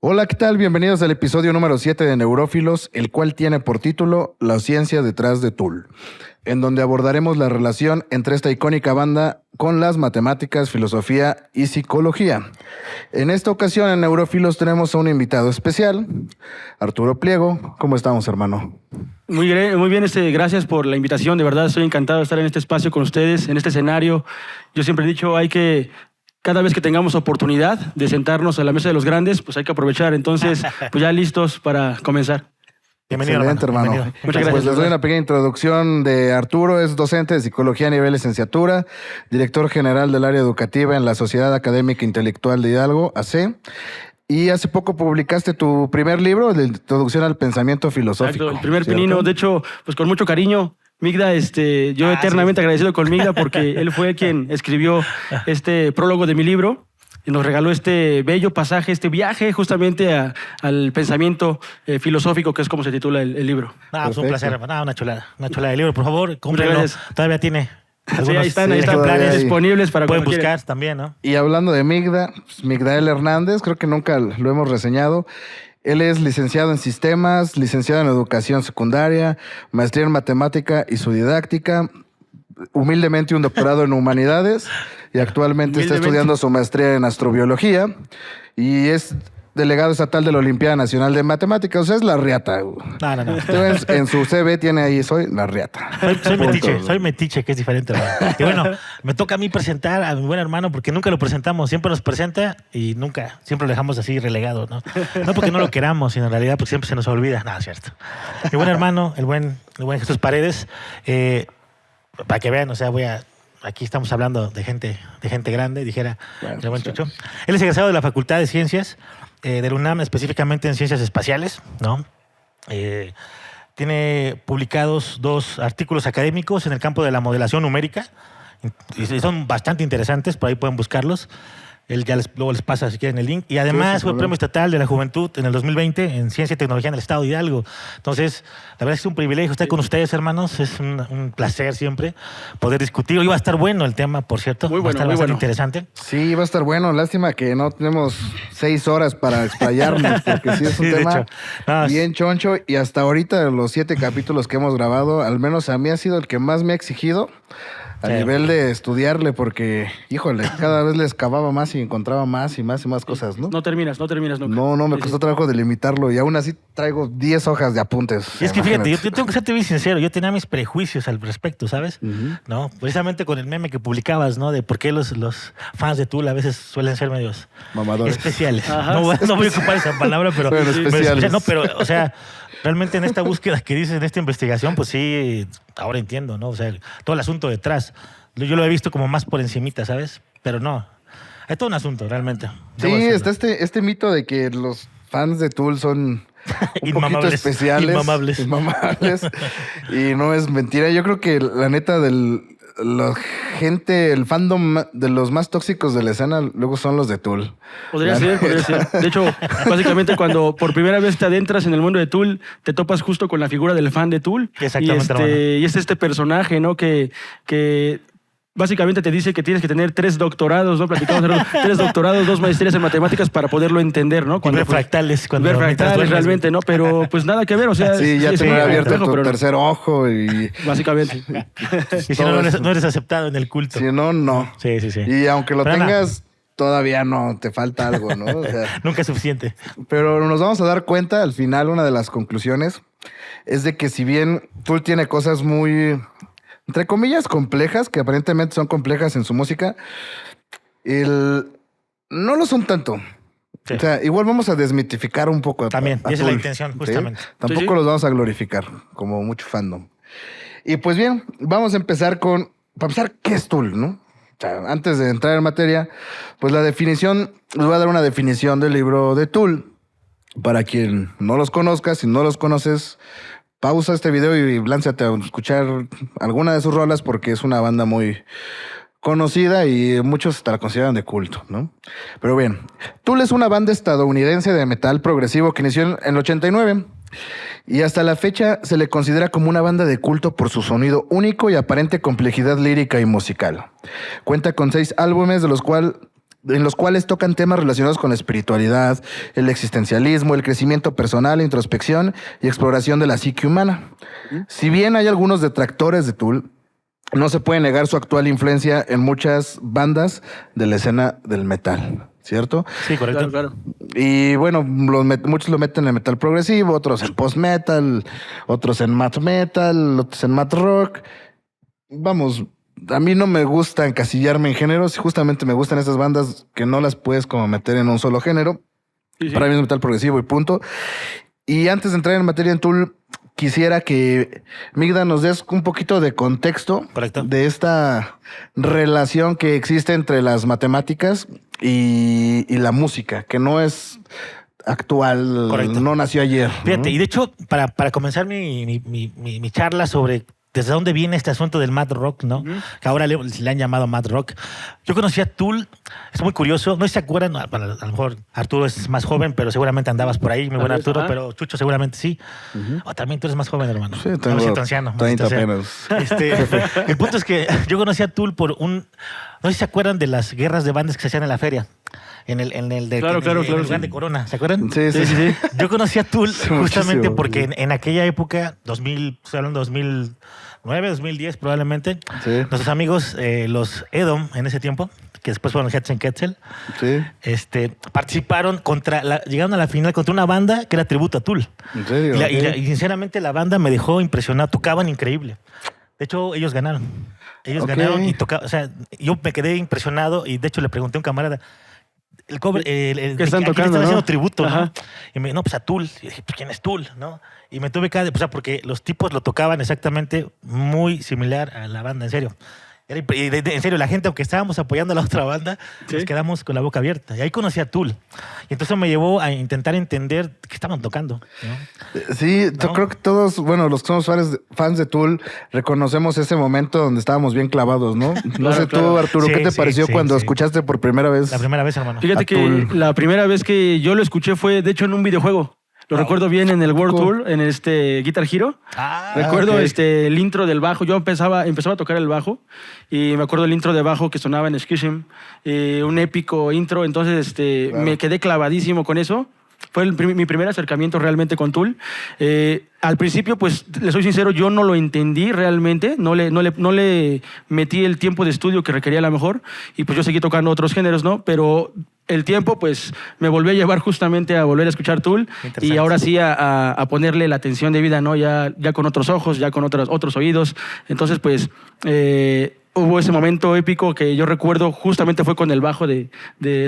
Hola, ¿qué tal? Bienvenidos al episodio número 7 de Neurófilos, el cual tiene por título La ciencia detrás de Tool, en donde abordaremos la relación entre esta icónica banda con las matemáticas, filosofía y psicología. En esta ocasión en Neurófilos tenemos a un invitado especial, Arturo Pliego. ¿Cómo estamos, hermano? Muy bien, gracias por la invitación. De verdad, estoy encantado de estar en este espacio con ustedes, en este escenario. Yo siempre he dicho, cada vez que tengamos oportunidad de sentarnos a la mesa de los grandes, pues hay que aprovechar. Entonces, pues ya listos para comenzar. Bienvenido, hermano. Bienvenido. Muchas gracias. Pues les doy una pequeña introducción de Arturo. Es docente de psicología a nivel licenciatura, director general del área educativa en la Sociedad Académica Intelectual de Hidalgo, AC. Y hace poco publicaste tu primer libro, de Introducción al Pensamiento Filosófico. Exacto, el primer ¿cierto? pinino. De hecho, pues con mucho cariño. Migda, yo eternamente agradecido con Migda porque él fue quien escribió este prólogo de mi libro y nos regaló este bello pasaje, este viaje justamente al pensamiento filosófico, que es como se titula el libro. Pues un placer, una chulada de libro. Por favor, cómprenlo. Todavía tiene algunos ahí están planes disponibles para pueden buscar quieran. También, ¿no? Y hablando de Migda, pues, Migdael Hernández, creo que nunca lo hemos reseñado. Él es licenciado en sistemas, licenciado en educación secundaria, maestría en matemática y su didáctica, humildemente un doctorado en humanidades y actualmente está estudiando su maestría en astrobiología y es delegado estatal de la Olimpiada Nacional de Matemáticas. O sea, es la riata. No. Entonces, en su CV tiene ahí, soy la riata. Soy metiche, que es diferente, hermano. Y bueno, me toca a mí presentar a mi buen hermano porque nunca lo presentamos. Siempre nos presenta y siempre lo dejamos así relegado, ¿no? No porque no lo queramos, sino en realidad porque siempre se nos olvida. No, es cierto. Mi buen hermano, el buen Jesús Paredes, para que vean, o sea, aquí estamos hablando de gente grande, dijera el buen Chucho. Él es egresado de la Facultad de Ciencias de la UNAM, específicamente en Ciencias Espaciales, ¿no? Tiene publicados 2 artículos académicos en el campo de la modelación numérica, y son bastante interesantes, por ahí pueden buscarlos. Él ya luego les pasa si quieren el link. Y además fue Premio Estatal de la Juventud en el 2020 en Ciencia y Tecnología en el Estado de Hidalgo. Entonces, la verdad es que es un privilegio estar con ustedes, hermanos. Es un placer siempre poder discutir. Hoy va a estar bueno el tema, por cierto. Muy bueno, va a estar bastante interesante. Sí, va a estar bueno. Lástima que no tenemos 6 horas para explayarnos, porque sí es un tema bien choncho. Y hasta ahorita, los 7 capítulos que hemos grabado, al menos a mí ha sido el que más me ha exigido. A nivel de estudiarle, porque, híjole, cada vez le excavaba más y encontraba más y más cosas, ¿no? No terminas nunca. No, me costó trabajo delimitarlo y aún así traigo 10 hojas de apuntes. Y es que fíjate, yo tengo que serte bien sincero, yo tenía mis prejuicios al respecto, ¿sabes? ¿No? Precisamente con el meme que publicabas, ¿no? De por qué los fans de Tool a veces suelen ser medios mamadores. Especiales. No voy a ocupar esa palabra, pero especiales. No, pero, o sea, realmente en esta búsqueda que dices, en esta investigación, pues sí, ahora entiendo, ¿no? O sea, todo el asunto detrás. Yo lo he visto como más por encimita, ¿sabes? Pero no, es todo un asunto, realmente. Sí, está este mito de que los fans de Tool son un poquito especiales. Inmamables. Y no es mentira. Yo creo que la neta el fandom de los más tóxicos de la escena luego son los de Tool. Podría ser. De hecho, básicamente cuando por primera vez te adentras en el mundo de Tool, te topas justo con la figura del fan de Tool. Exactamente. Y es este personaje, ¿no? Que básicamente te dice que tienes que tener 3 doctorados, ¿no? Platicamos 3 doctorados, 2 maestrías en matemáticas para poderlo entender, ¿no? Ver fractales. Ver fractales realmente, ¿no? Pero pues nada que ver, o sea... Sí, ya tener abierto tu tercer ojo y... Básicamente. Y si no eres aceptado en el culto. Si no. Sí. Y aunque lo tengas, todavía no, te falta algo, ¿no? O sea, nunca es suficiente. Pero nos vamos a dar cuenta, al final, una de las conclusiones es de que si bien Tool tiene cosas muy... entre comillas, complejas, que aparentemente son complejas en su música, no lo son tanto. Sí. O sea, igual vamos a desmitificar un poco. También, y esa es la intención, justamente. ¿Sí? Tampoco los vamos a glorificar, como mucho fandom. Y pues bien, vamos a empezar para empezar, ¿qué es Tool, no? O sea, antes de entrar en materia, pues la definición, les voy a dar una definición del libro de Tool. Para quien no los conozca, si no los conoces, pausa este video y lánzate a escuchar alguna de sus rolas porque es una banda muy conocida y muchos hasta la consideran de culto, ¿no? Pero bien, Tool es una banda estadounidense de metal progresivo que inició en el 89 y hasta la fecha se le considera como una banda de culto por su sonido único y aparente complejidad lírica y musical. Cuenta con 6 álbumes, de los cuales en los cuales tocan temas relacionados con la espiritualidad, el existencialismo, el crecimiento personal, la introspección y exploración de la psique humana. Si bien hay algunos detractores de Tool, no se puede negar su actual influencia en muchas bandas de la escena del metal, ¿cierto? Sí, correcto. Claro. Y bueno, muchos lo meten en metal progresivo, otros en post-metal, otros en math metal, otros en math rock. Vamos, a mí no me gusta encasillarme en géneros, justamente me gustan estas bandas que no las puedes como meter en un solo género. Sí, sí. Para mí es metal progresivo y punto. Y antes de entrar en materia en Tool, quisiera que Migda nos des un poquito de contexto Correcto. de esta relación que existe entre las matemáticas y la música, que no es actual, Correcto. no nació ayer. Fíjate, ¿no? y de hecho, para comenzar mi charla sobre desde dónde viene este asunto del mad rock, ¿no? Que ahora le han llamado mad rock. Yo conocí a Tool, es muy curioso, no sé si se acuerdan, a lo mejor Arturo es más joven, pero seguramente andabas por ahí, mi buen Tal vez, Arturo, ajá. pero Chucho seguramente sí. O también tú eres más joven, hermano. Sí, No me tengo siento anciano. 30 maldita sea. apenas. El punto es que yo conocí a Tool por no sé si se acuerdan de las guerras de bandas que se hacían en la feria. En el Claro, el sí. lugar de Corona, ¿se acuerdan? Sí. Yo conocí a Tool Sí, justamente muchísimo. porque en aquella época, estoy hablando de 2009, 2010 probablemente, Sí. nuestros amigos, los Edom en ese tiempo, que después fueron Hetzenquetzel, Sí, participaron llegaron a la final contra una banda que era tributo a Tool. en serio. Y sinceramente la banda me dejó impresionado, tocaban increíble. De hecho, ellos ganaron. Ellos Ok. ganaron y tocaban, o sea, yo me quedé impresionado y de hecho le pregunté a un camarada, el cover, ¿Qué están aquí le tocando, están haciendo no? tributo, ¿no? Ajá. Y me no, pues a Tool. Y dije, pues ¿quién es Tool? ¿No? Y me tuve que, o sea, porque los tipos lo tocaban exactamente muy similar a la banda, en serio. En serio, la gente, aunque estábamos apoyando a la otra banda, Sí. nos quedamos con la boca abierta. Y ahí conocí a Tool. Y entonces me llevó a intentar entender qué estaban tocando, ¿no? Sí, yo ¿No? creo que todos, bueno, los que somos fans de Tool, reconocemos ese momento donde estábamos bien clavados, ¿no? No sé tú, claro. Arturo, Sí, ¿qué te sí, pareció sí, cuando sí. escuchaste por primera vez? La primera vez, hermano. Fíjate A que Tool. la primera vez que yo lo escuché fue, de hecho, en un videojuego. Lo recuerdo bien en el World Cool. Tour, en Guitar Hero. Ah, Recuerdo ok. el intro del bajo. Yo empezaba a tocar el bajo y me acuerdo el intro de bajo que sonaba en Skishim, un épico intro. Entonces Claro. me quedé clavadísimo con eso. Fue mi primer acercamiento realmente con Tool. Al principio, pues, le soy sincero, yo no lo entendí realmente. No le metí el tiempo de estudio que requería a lo mejor. Y pues yo seguí tocando otros géneros, ¿no? Pero el tiempo, pues, me volvió a llevar justamente a volver a escuchar Tool. Interesante. Y ahora sí a ponerle la atención debida, ¿no? Ya con otros ojos, ya con otros oídos. Entonces, pues, hubo ese momento épico que yo recuerdo justamente fue con el bajo de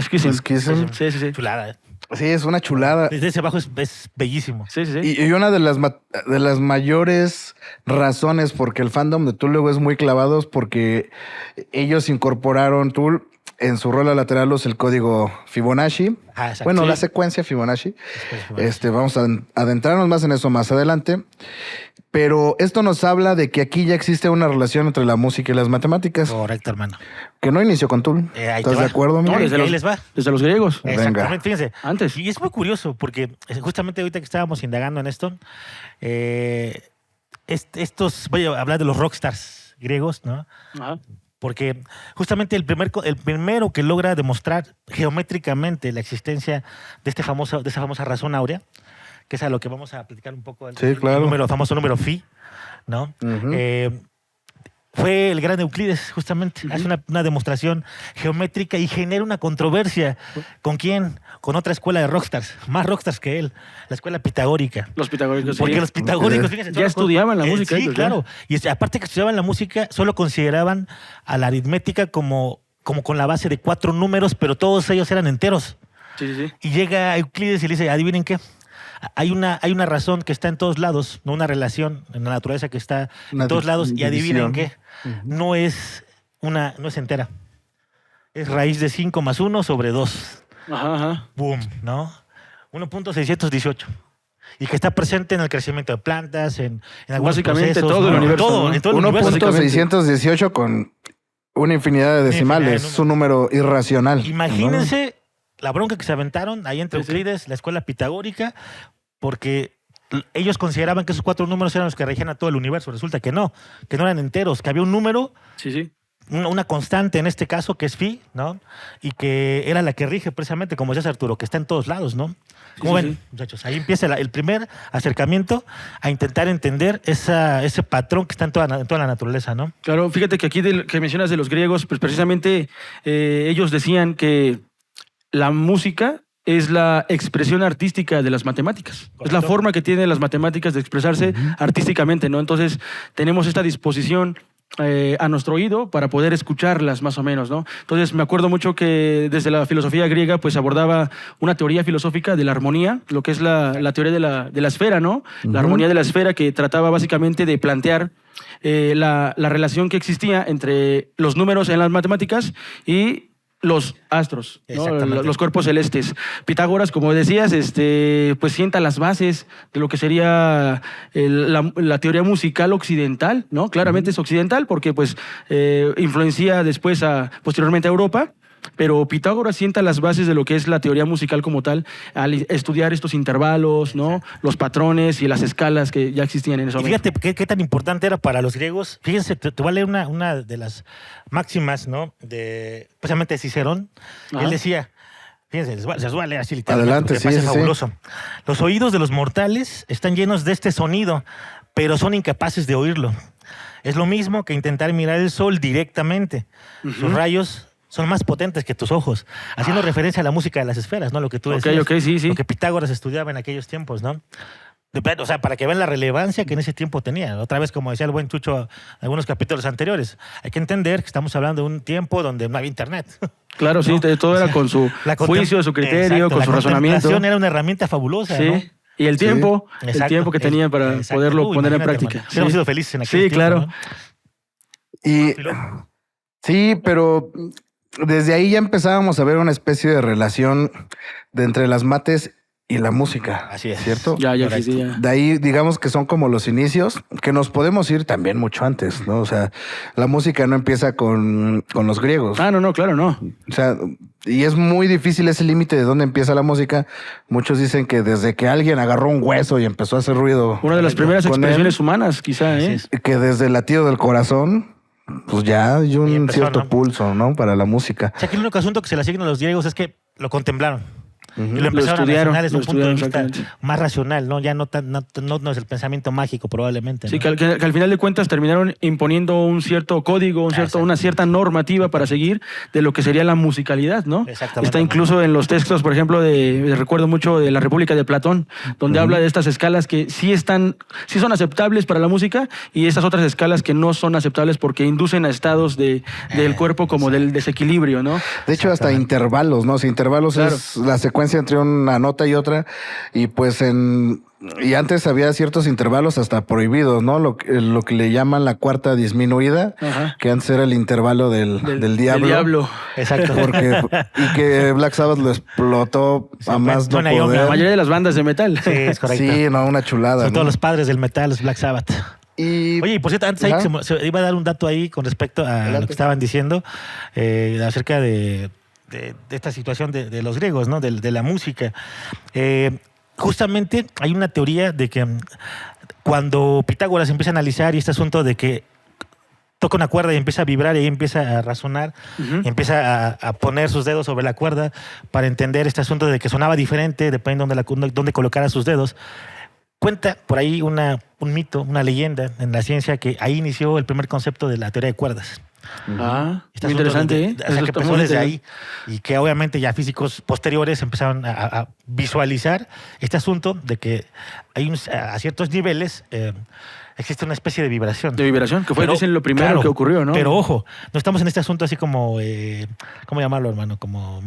Schism. Schism. Sí, sí, sí. chulada. Sí, es una chulada. Desde ese bajo es bellísimo. Sí, sí, sí. Y una de las mayores razones porque el fandom de Tool luego es muy clavado es porque ellos incorporaron Tool en su rola lateral el código Fibonacci. Ah, exacto. Bueno, Sí. la secuencia Fibonacci. Fibonacci. Vamos a adentrarnos más en eso más adelante. Pero esto nos habla de que aquí ya existe una relación entre la música y las matemáticas, Correcto, hermano. que no inició con Tool. Ahí te ¿Estás va. de acuerdo, No, amigo? desde ahí los, les va. desde los griegos. Venga. Exactamente, fíjense. Antes. Y es muy curioso porque justamente ahorita que estábamos indagando en esto, voy a hablar de los rockstars griegos, ¿no? Ajá. Porque justamente el primero que logra demostrar geométricamente la existencia de esa famosa razón áurea, que es a lo que vamos a platicar un poco, Sí, claro. el famoso número phi, ¿no? Ujú. Fue el gran Euclides, justamente. Hace una demostración geométrica y genera una controversia. ¿Con quién? Con otra escuela de rockstars, más rockstars que él, la escuela pitagórica. Los pitagóricos. Porque sí. los pitagóricos, Ok. fíjense, Ya estudiaban la música Sí, ellos, claro. Y aparte que estudiaban la música, solo consideraban a la aritmética como con la base de 4 números, pero todos ellos eran enteros. Sí, sí, sí. Y llega Euclides y le dice, adivinen qué, hay una razón que está en todos lados, no una relación en la naturaleza que está Una en todos lados, y adivinen división. qué, no es entera. Es raíz de 5 más 1 sobre 2. Ajá, ajá. Boom, ¿no? 1.618. Y que está presente en el crecimiento de plantas, en algunos Básicamente procesos, todo el ¿no? universo, Todo, ¿no? en todo el universo. 1.618 con una infinidad de decimales. infinidad de Es un número irracional. Imagínense la bronca que se aventaron ahí entre Sí, sí. Euclides, la escuela pitagórica, porque ellos consideraban que esos 4 números eran los que regían a todo el universo. Resulta que no eran enteros, que había un número Sí, sí. una constante en este caso que es Fi, ¿no? Y que era la que rige precisamente, como decías Arturo, que está en todos lados, ¿no? ¿Cómo ven, muchachos? Ahí empieza el primer acercamiento a intentar entender ese patrón que está en toda la naturaleza, ¿no? Claro, fíjate que aquí que mencionas de los griegos, pues precisamente ellos decían que la música es la expresión artística de las matemáticas. Correcto. Es la forma que tienen las matemáticas de expresarse artísticamente, ¿no? Entonces, tenemos esta disposición a nuestro oído para poder escucharlas más o menos, ¿no? Entonces me acuerdo mucho que desde la filosofía griega pues abordaba una teoría filosófica de la armonía, lo que es la teoría de la esfera, ¿no? La armonía de la esfera, que trataba básicamente de plantear la relación que existía entre los números en las matemáticas y los astros, ¿no? Los cuerpos celestes. Pitágoras, como decías, pues sienta las bases de lo que sería la teoría musical occidental, ¿no? Claramente es occidental porque pues influencia después posteriormente a Europa. Pero Pitágoras sienta las bases de lo que es la teoría musical como tal al estudiar estos intervalos, ¿no? Los patrones y las escalas que ya existían en ese momento. Y fíjate qué tan importante era para los griegos. Fíjense, te voy a leer una de las máximas, ¿no? Precisamente de Cicerón. Él decía, fíjense, se los voy a leer así literalmente. Adelante, porque me parece fabuloso. Los oídos de los mortales están llenos de este sonido, pero son incapaces de oírlo. Es lo mismo que intentar mirar el sol directamente. Sus rayos son más potentes que tus ojos, haciendo referencia a la música de las esferas, ¿no? Lo que tú decías. Sí. Lo que Pitágoras estudiaba en aquellos tiempos, ¿no? O sea, para que vean la relevancia que en ese tiempo tenía. Otra vez, como decía el buen Chucho en algunos capítulos anteriores, hay que entender que estamos hablando de un tiempo donde no había internet. Claro, sí, ¿no? Todo era con su juicio, su criterio, con su razonamiento. La contemplación era una herramienta fabulosa, ¿no? Y el tiempo, el tiempo que tenían para poderlo poner en práctica. Hemos sido felices en aquel tiempo. Sí, claro. ¿No? Sí, pero desde ahí ya empezábamos a ver una especie de relación entre las mates y la música. Así es. ¿Cierto? Ya. De ahí, digamos que son como los inicios, que nos podemos ir también mucho antes, ¿no? O sea, la música no empieza con los griegos. No, claro, no. O sea, y es muy difícil ese límite de dónde empieza la música. Muchos dicen que desde que alguien agarró un hueso y empezó a hacer ruido. Una de las primeras expresiones humanas, quizá, ¿eh? Que desde el latido del corazón, pues ya hay un cierto pulso, ¿no? Para la música. O sea, que el único asunto que se le asigna a los griegos es que lo contemplaron. Y lo empezaron a racionar desde un punto de vista más racional, ¿no? Ya no es el pensamiento mágico, probablemente, ¿no? Sí, que al final de cuentas terminaron imponiendo un cierto código, una cierta normativa para seguir de lo que sería la musicalidad, ¿no? Exactamente. Está incluso en los textos, por ejemplo, recuerdo mucho de la República de Platón, donde habla de estas escalas que sí son aceptables para la música y estas otras escalas que no son aceptables porque inducen a estados del cuerpo como del desequilibrio, ¿no? De hecho, hasta intervalos, ¿no? O sea, intervalos es la secuencia entre una nota y otra, y pues y antes había ciertos intervalos hasta prohibidos, ¿no? Lo que le llaman la cuarta disminuida, que antes era el intervalo del diablo. Del diablo. Exacto. Y que Black Sabbath lo explotó a más no poder. La mayoría de las bandas de metal. Sí, es correcto. Sí, no, una chulada. Son todos los padres del metal, los Black Sabbath. Oye, y por cierto, antes ahí se iba a dar un dato ahí con respecto a lo que estaban diciendo acerca de esta situación de los griegos, ¿no? De la música. Justamente hay una teoría de que cuando Pitágoras empieza a analizar este asunto de que toca una cuerda y empieza a vibrar y ahí empieza a razonar, empieza a poner sus dedos sobre la cuerda para entender este asunto de que sonaba diferente dependiendo de dónde colocara sus dedos. Cuenta por ahí un mito, una leyenda en la ciencia que ahí inició el primer concepto de la teoría de cuerdas. Muy interesante, ¿eh? O sea, que empezó desde ahí y que obviamente ya físicos posteriores empezaron a visualizar este asunto de que hay a ciertos niveles existe una especie de vibración. De vibración, que fue dicen lo primero que ocurrió, ¿no? Pero ojo, no estamos en este asunto así como, ¿cómo llamarlo, hermano? Como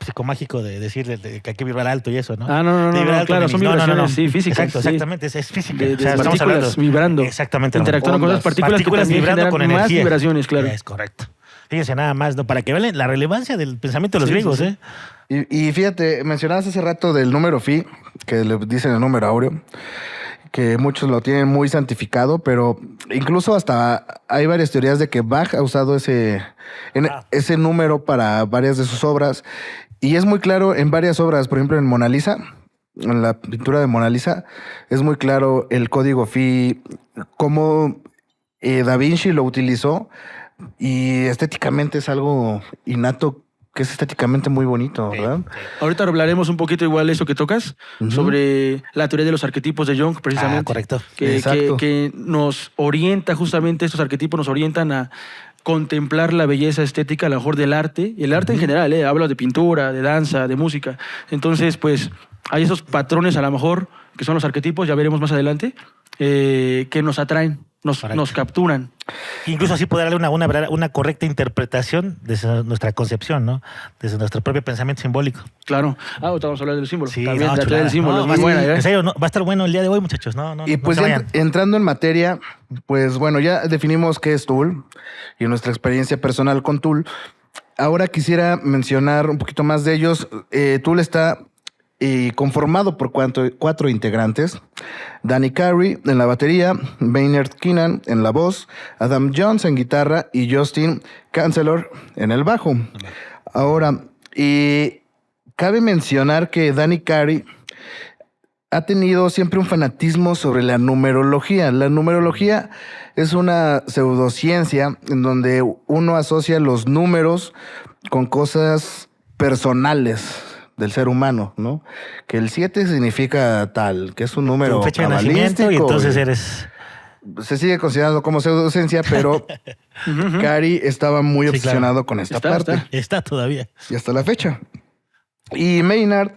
psicomágico de decir que hay que vibrar alto y eso, ¿no? No, claro, son vibraciones sí, físicas. Exacto, exactamente, es física. O sea, estamos hablando vibrando. Exactamente. Interactuando con esas partículas que vibrando con energía. Más vibraciones, claro. Es correcto. Fíjense nada más, ¿no? Para que vean la relevancia del pensamiento de los griegos, ¿eh? Y fíjate, mencionabas hace rato del número Fi, que le dicen el número áureo, que muchos lo tienen muy santificado, pero incluso hasta hay varias teorías de que Bach ha usado ese número para varias de sus obras, y es muy claro en varias obras, por ejemplo en Mona Lisa, en la pintura de Mona Lisa, es muy claro el código Fi, cómo Da Vinci lo utilizó y estéticamente es algo innato, que es estéticamente muy bonito, ¿verdad? Ahorita hablaremos un poquito igual de eso que tocas, sobre la teoría de los arquetipos de Jung, precisamente. Correcto. Exacto. Que nos orienta justamente, estos arquetipos nos orientan a contemplar la belleza estética, a lo mejor del arte, y el arte en general, hablo de pintura, de danza, de música. Entonces, pues, hay esos patrones a lo mejor, que son los arquetipos, ya veremos más adelante, que nos atraen, nos capturan. Incluso así poder darle una correcta interpretación desde nuestra concepción, ¿no? Desde nuestro propio pensamiento simbólico. Claro. Ahorita vamos a hablar del símbolo. Sí, también no, la teoría del símbolo, No, es muy buena. En serio, va a estar bueno el día de hoy, muchachos. No Y pues se vayan. entrando en materia, pues bueno, ya definimos qué es Tool y nuestra experiencia personal con Tool. Ahora quisiera mencionar un poquito más de ellos. Tool está conformado por 4 integrantes. Danny Carey en la batería, Maynard Keenan en la voz, Adam Jones en guitarra y Justin Chancellor en el bajo. Ahora, cabe mencionar que Danny Carey ha tenido siempre un fanatismo sobre la numerología. La numerología es una pseudociencia en donde uno asocia los números con cosas personales del ser humano, ¿no? Que el 7 significa tal, que es un número Tu fecha de nacimiento y entonces eres... Se sigue considerando como pseudociencia, pero Carey estaba muy obsesionado con esta parte. Está todavía. Y hasta la fecha. Y Maynard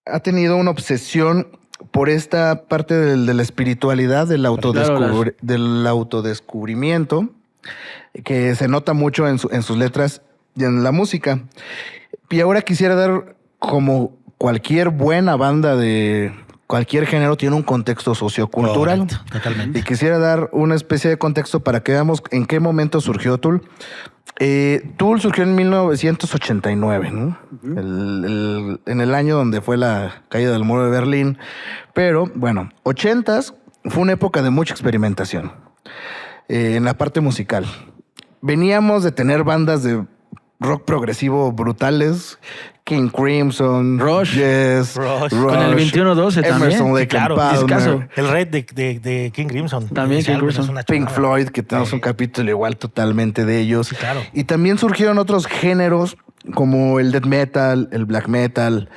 ha tenido una obsesión por esta parte de la espiritualidad, del autodescubrimiento, que se nota mucho en sus letras y en la música. Y ahora quisiera dar, como cualquier buena banda de cualquier género, tiene un contexto sociocultural. Correcto, totalmente. Y quisiera dar una especie de contexto para que veamos en qué momento surgió Tool. Tool surgió en 1989, ¿no? En el año donde fue la caída del muro de Berlín. Pero, bueno, 80s fue una época de mucha experimentación en la parte musical. Veníamos de tener bandas de rock progresivo brutales, King Crimson, Rush. Yes, Con el 2112 Emerson, también. Lake Claro, and discazo. Palmer, El Red de King Crimson. También Ese King álbum es Crimson. una Pink chulada. Floyd, que tenemos un capítulo igual totalmente de ellos. Sí, claro. Y también surgieron otros géneros como el death metal, el black metal.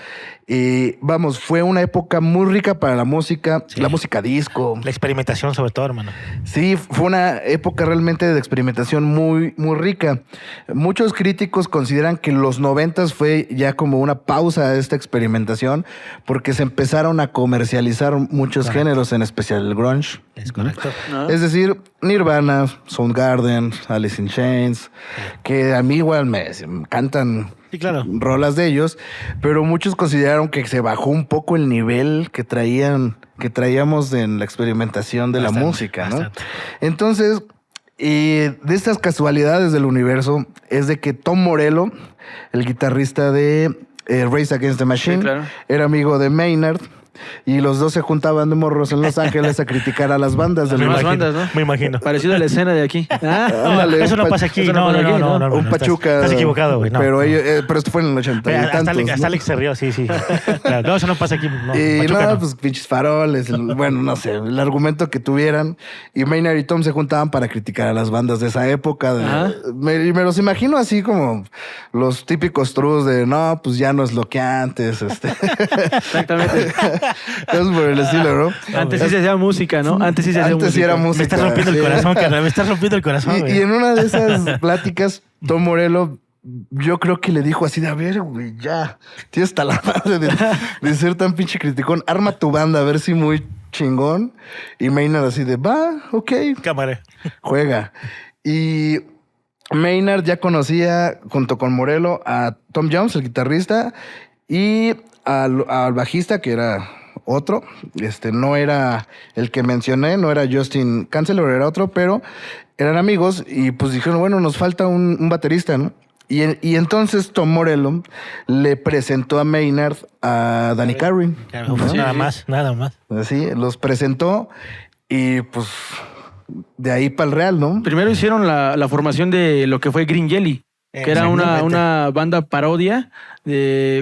Vamos, fue una época muy rica para la música, Sí. la música disco. La experimentación sobre todo, hermano. Sí, fue una época realmente de experimentación muy, muy rica. Muchos críticos consideran que los 90s fue ya como una pausa a esta experimentación porque se empezaron a comercializar muchos géneros, en especial el grunge. Es correcto. ¿No? Es decir, Nirvana, Soundgarden, Alice in Chains, que a mí igual me encantan Sí, claro. rolas de ellos, pero muchos consideraron que se bajó un poco el nivel que traíamos en la experimentación de Bastante, la música, ¿no? bastante. Entonces, de estas casualidades del universo es de que Tom Morello, el guitarrista de Rage Against the Machine, Sí, claro. era amigo de Maynard. Y los dos se juntaban de morros en Los Ángeles a criticar a las bandas del Las universo. demás bandas, ¿no? Me imagino. Parecido a la escena de aquí. Ándale, Eso no un pasa aquí. eso no No, pasa no, aquí, no, ¿no? no, Un hermano, Pachuca. Estás equivocado, güey. No, pero, no. pero esto fue en el 80 y Hasta tantos, Alex, ¿no? hasta Alex se rió, sí. Claro, no, eso no pasa aquí. No, Y Pachuca no, no. pues pinches faroles, bueno, no sé, el argumento que tuvieran. Y Maynard y Tom se juntaban para criticar a las bandas de esa época. Ajá. Me los imagino así como los típicos trus de, no, pues ya no es lo que antes. Exactamente. Cosas por el estilo, ¿no? Antes sí se hacía música, ¿no? Antes sí se hacía Antes sí música. era música. Me estás rompiendo el Sí. corazón, carnal. Me estás rompiendo el corazón, Y güey. en una de esas pláticas, Tom Morello, yo creo que le dijo así de, a ver, güey, ya, tienes hasta la madre de ser tan pinche criticón. Arma tu banda, a ver si muy chingón. Y Maynard así de, va, ok, Cámara. juega. Y Maynard ya conocía, junto con Morello, a Tom Jones, el guitarrista, y al bajista, que era otro. No era el que mencioné, no era Justin Chancellor, era otro, pero eran amigos y pues dijeron, bueno, nos falta un baterista, ¿no? Y entonces Tom Morello le presentó a Maynard a Danny Carey. Claro, ¿no? Sí, nada sí. más, nada más. Así, los presentó y pues de ahí para el Real, ¿no? Primero hicieron la formación de lo que fue Green Jelly. que era una banda parodia,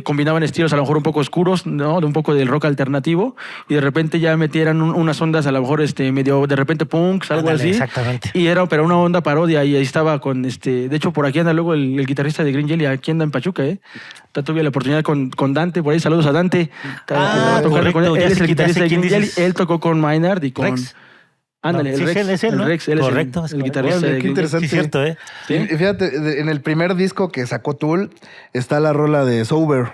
combinaban estilos a lo mejor un poco oscuros, ¿no? De un poco del rock alternativo, y de repente ya metieran unas ondas a lo mejor medio, de repente punks, algo Ándale, así. exactamente. Y era pero una onda parodia, y ahí estaba con de hecho por aquí anda luego el guitarrista de Green Jelly, aquí anda en Pachuca, tuve la oportunidad con Dante, por ahí saludos a Dante. Correcto, Él es el guitarrista de quién Green Jelly, dices. él tocó con Maynard y con... Rex. Ándale, No, el sí, Rex. es él, ¿no? El Rex, él Correcto, es es el correcto. guitarrista Órale, de qué Green Jelly. interesante. Sí, cierto, ¿eh? ¿Sí? Y fíjate, en el primer disco que sacó Tool está la rola de Sober.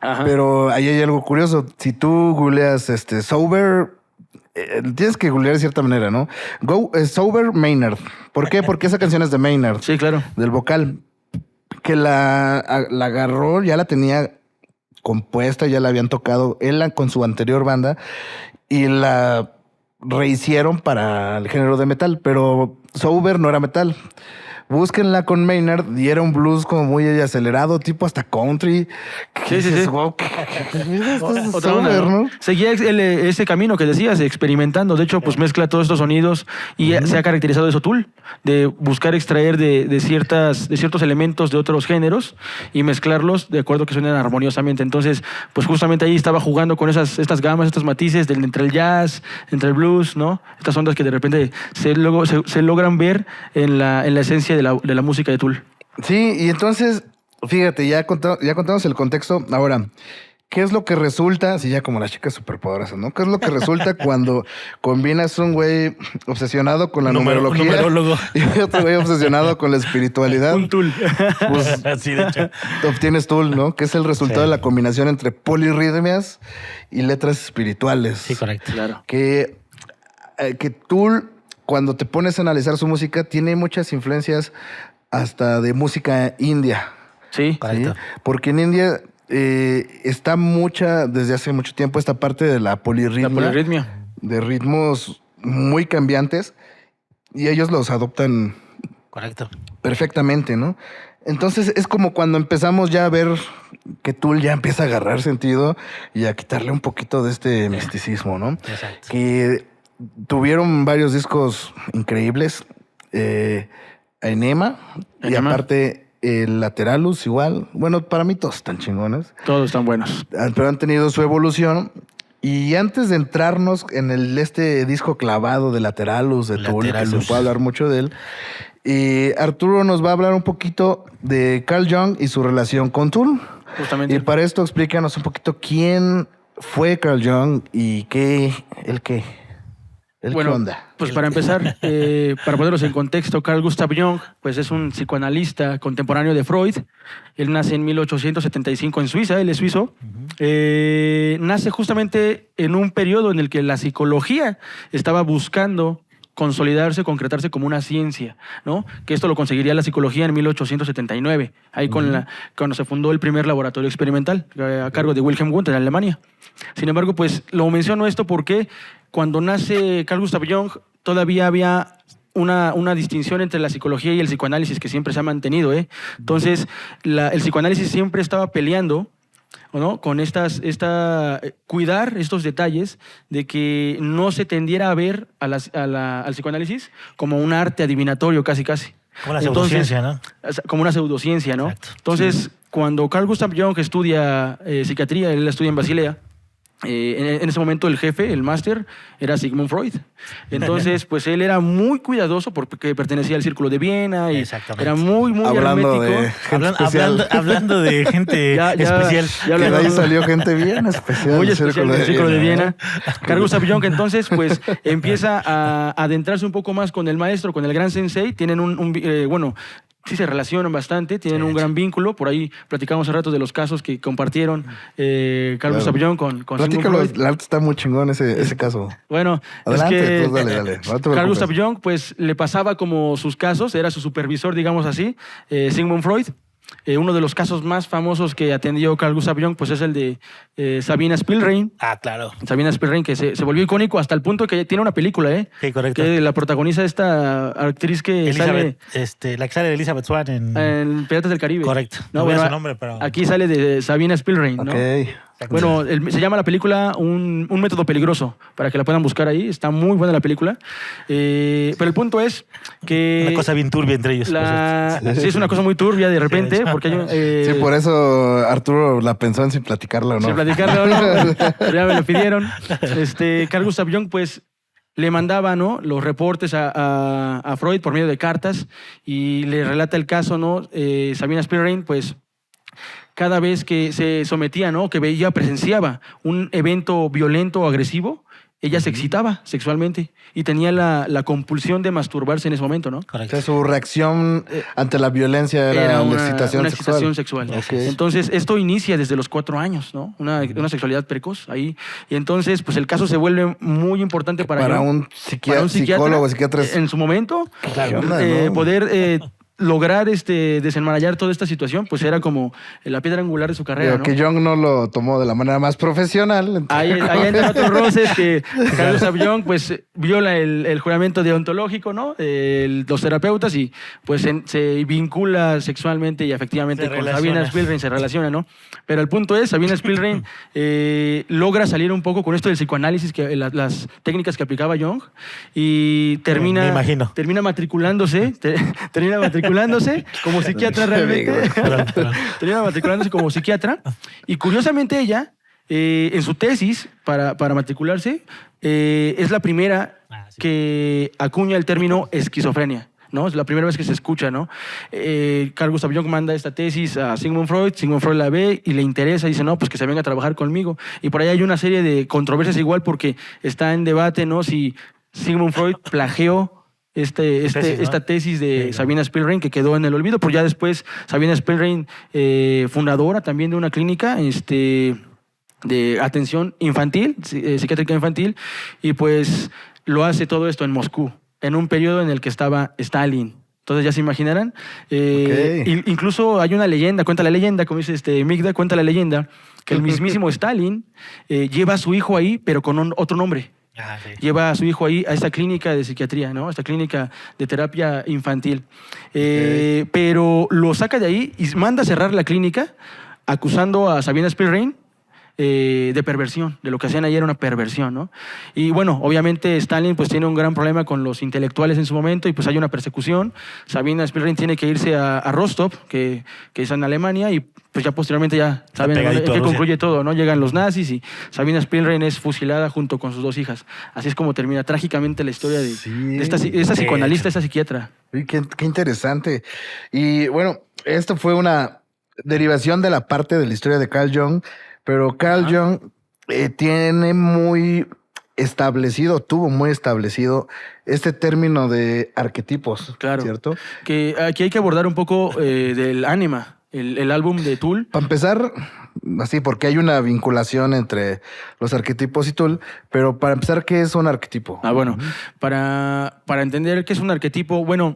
Ajá. Pero ahí hay algo curioso. Si tú googleas Sober, tienes que googlear de cierta manera, ¿no? Sober Maynard. ¿Por qué? Porque esa canción es de Maynard, Sí, claro. del vocal. Que la agarró, ya la tenía compuesta, ya la habían tocado él con su anterior banda y la rehicieron para el género de metal, pero Sober no era metal. Búsquenla con Maynard y era un blues como muy acelerado, tipo hasta country. Sí, ¿Qué sí, dices? sí. Wow, ¿qué es Otra onda, Sober, ¿no? no? Seguía ese camino que decías, experimentando. De hecho, pues mezcla todos estos sonidos y se ha caracterizado de eso Tool, de buscar extraer de ciertos elementos de otros géneros y mezclarlos de acuerdo que suenen armoniosamente. Entonces, pues justamente ahí estaba jugando con estas gamas, estos matices entre el jazz, entre el blues, ¿no? Estas ondas que de repente se logran ver en la esencia de la música de Tool. Sí, y entonces, fíjate, ya contamos el contexto. Ahora, ¿qué es lo que resulta, si ya como las chicas superpoderosas, ¿no? ¿Qué es lo que resulta cuando combinas un güey obsesionado con la numerología numerólogo. y otro güey obsesionado con la espiritualidad? Un Tool. Pues Sí, de hecho. obtienes Tool, ¿no? Que es el resultado Sí. de la combinación entre polirritmias y letras espirituales. Sí, correcto. Claro. Que Tool, cuando te pones a analizar su música, tiene muchas influencias hasta de música india. Sí. Correcto. ¿Sí? Porque en India está desde hace mucho tiempo, esta parte de la polirritmia, La polirritmia. de ritmos muy cambiantes, y ellos los adoptan Correcto. perfectamente, ¿no? Entonces es como cuando empezamos ya a ver que Tool ya empieza a agarrar sentido y a quitarle un poquito de este misticismo, ¿no? Exacto. Que tuvieron varios discos increíbles. Enema, y Enema. aparte el Lateralus igual. Bueno, para mí todos están chingones, Todos están buenos. pero han tenido su evolución. Y antes de entrarnos en este disco clavado de Lateralus, de Tool, que se Lateralus. puede hablar mucho de él, Arturo nos va a hablar un poquito de Carl Jung y su relación con Tool. Justamente. Y para esto explícanos un poquito quién fue Carl Jung y qué Bueno, onda. pues para empezar, para ponerlos en contexto, Carl Gustav Jung pues es un psicoanalista contemporáneo de Freud. Él nace en 1875 en Suiza, él es suizo. Nace justamente en un periodo en el que la psicología estaba buscando consolidarse, concretarse como una ciencia, ¿no? Que esto lo conseguiría la psicología en 1879, ahí cuando se fundó el primer laboratorio experimental a cargo de Wilhelm Wundt en Alemania. Sin embargo, pues lo menciono esto porque cuando nace Carl Gustav Jung todavía había una distinción entre la psicología y el psicoanálisis que siempre se ha mantenido, ¿eh? Entonces, el psicoanálisis siempre estaba peleando, ¿no? Con cuidar estos detalles de que no se tendiera a ver al psicoanálisis como un arte adivinatorio casi. Como una pseudociencia, ¿no? Como una pseudociencia, ¿no? Exacto. Entonces, cuando Carl Gustav Jung estudia psiquiatría, él estudia en Basilea, en ese momento el jefe, el máster, era Sigmund Freud. Entonces, pues él era muy cuidadoso porque pertenecía al Círculo de Viena y Exactamente. era muy Hablando hermético. de gente especial. Hablando de gente especial. ya Que de ahí hablamos. salió gente bien especial. Muy del especial del Círculo de Viena. Carl Gustav Jung, entonces, pues empieza a adentrarse un poco más con el maestro, con el gran sensei. Tienen bueno, sí se relacionan bastante, tienen un gran vínculo. Por ahí platicamos hace rato de los casos que compartieron Carl Gustav Jung con Sigmund Platícalo, Freud. la arte está muy chingón ese caso. Bueno, Adelante, es que pues, dale. No te Carl preocupes. Gustav Jung pues le pasaba como sus casos, era su supervisor, digamos así, Sigmund Freud. Uno de los casos más famosos que atendió Carl Gustav Jung pues es el de Sabina Spielrein. Ah, claro. Sabina Spielrein, que se volvió icónico hasta el punto que tiene una película, ¿eh? Sí, correcto. Que la protagoniza esta actriz que Elizabeth, la que sale de Elizabeth Swann sale en Piratas del Caribe. Correcto. No, No veo bueno, su nombre, pero... aquí sale de Sabina Spielrein, ¿no? Ok. Bueno, se llama la película un método peligroso, para que la puedan buscar ahí. Está muy buena la película. Pero el punto es que... Una cosa bien turbia entre ellos. Sí, es una cosa muy turbia de repente, porque hay Sí, por eso Arturo la pensó en si platicarla o no. sin platicarlo, ¿no? Pero ya me lo pidieron. Carl Gustav Jung, pues, le mandaba, ¿no?, los reportes a Freud por medio de cartas y le relata el caso, ¿no? Sabina Spielrein, pues, cada vez que se sometía, ¿no?, que presenciaba un evento violento o agresivo, ella se excitaba sexualmente y tenía la compulsión de masturbarse en ese momento, ¿no? O Correcto. sea, su reacción ante la violencia era la excitación una sexual. excitación sexual. Ok. Entonces, esto inicia desde los 4 años, ¿no? Una sexualidad precoz ahí. Y entonces, pues el caso se vuelve muy importante para un psicólogo, psiquiatra. en su momento, Claro, ¿no? poder lograr desenmarañar toda esta situación, pues era como la piedra angular de su carrera, Pero ¿no? que Jung no lo tomó de la manera más profesional. Ahí entran otros roces que Carl Gustav Jung pues viola el juramento deontológico, ¿no? Los terapeutas y pues se vincula sexualmente y afectivamente Se con relaciona. Sabina Spielrein, se relaciona, ¿no? Pero el punto es, Sabina Spielrein logra salir un poco con esto del psicoanálisis, las técnicas que aplicaba Jung y Me imagino. termina matriculándose como psiquiatra realmente. Termina matriculándose como psiquiatra. Y curiosamente ella, en su tesis para matricularse, es la primera Sí. que acuña el término esquizofrenia, ¿no? Es la primera vez que se escucha, ¿no? Carl Gustav Jung manda esta tesis a Sigmund Freud la ve y le interesa y dice, no, pues que se venga a trabajar conmigo. Y por ahí hay una serie de controversias igual porque está en debate, ¿no?, si Sigmund Freud plagió Tesis, ¿no? esta tesis de Sí, Sabina Spielrein, que quedó en el olvido, pero ya después Sabina Spielrein, fundadora también de una clínica de atención infantil, psiquiátrica infantil, y pues lo hace todo esto en Moscú, en un periodo en el que estaba Stalin. Entonces ya se imaginarán. Incluso hay una leyenda, cuenta la leyenda, como dice Migda, cuenta la leyenda, que el mismísimo Stalin lleva a su hijo ahí, pero con otro nombre. Sí. Lleva a su hijo ahí a esta clínica de psiquiatría, ¿no? A esta clínica de terapia infantil. Pero lo saca de ahí y manda a cerrar la clínica acusando a Sabina Spielrein de perversión, de lo que hacían ahí era una perversión, ¿no? Y bueno, obviamente Stalin pues tiene un gran problema con los intelectuales en su momento y pues hay una persecución. Sabina Spielrein tiene que irse a Rostov, que es en Alemania, y pues ya posteriormente ya saben en pegadito a qué Rusia. concluye todo, ¿no? Llegan los nazis y Sabina Spielrein es fusilada junto con sus 2 hijas. Así es como termina trágicamente la historia de esta psicoanalista, esta psiquiatra. Uy, qué interesante. Y bueno, esto fue una derivación de la parte de la historia de Carl Jung, pero Carl Jung tiene muy establecido, tuvo muy establecido este término de arquetipos, Claro. ¿cierto? Que aquí hay que abordar un poco del Anima, el álbum de Tool. Para empezar, así, porque hay una vinculación entre los arquetipos y Tool, pero para empezar, ¿qué es un arquetipo? Bueno, para entender qué es un arquetipo, bueno,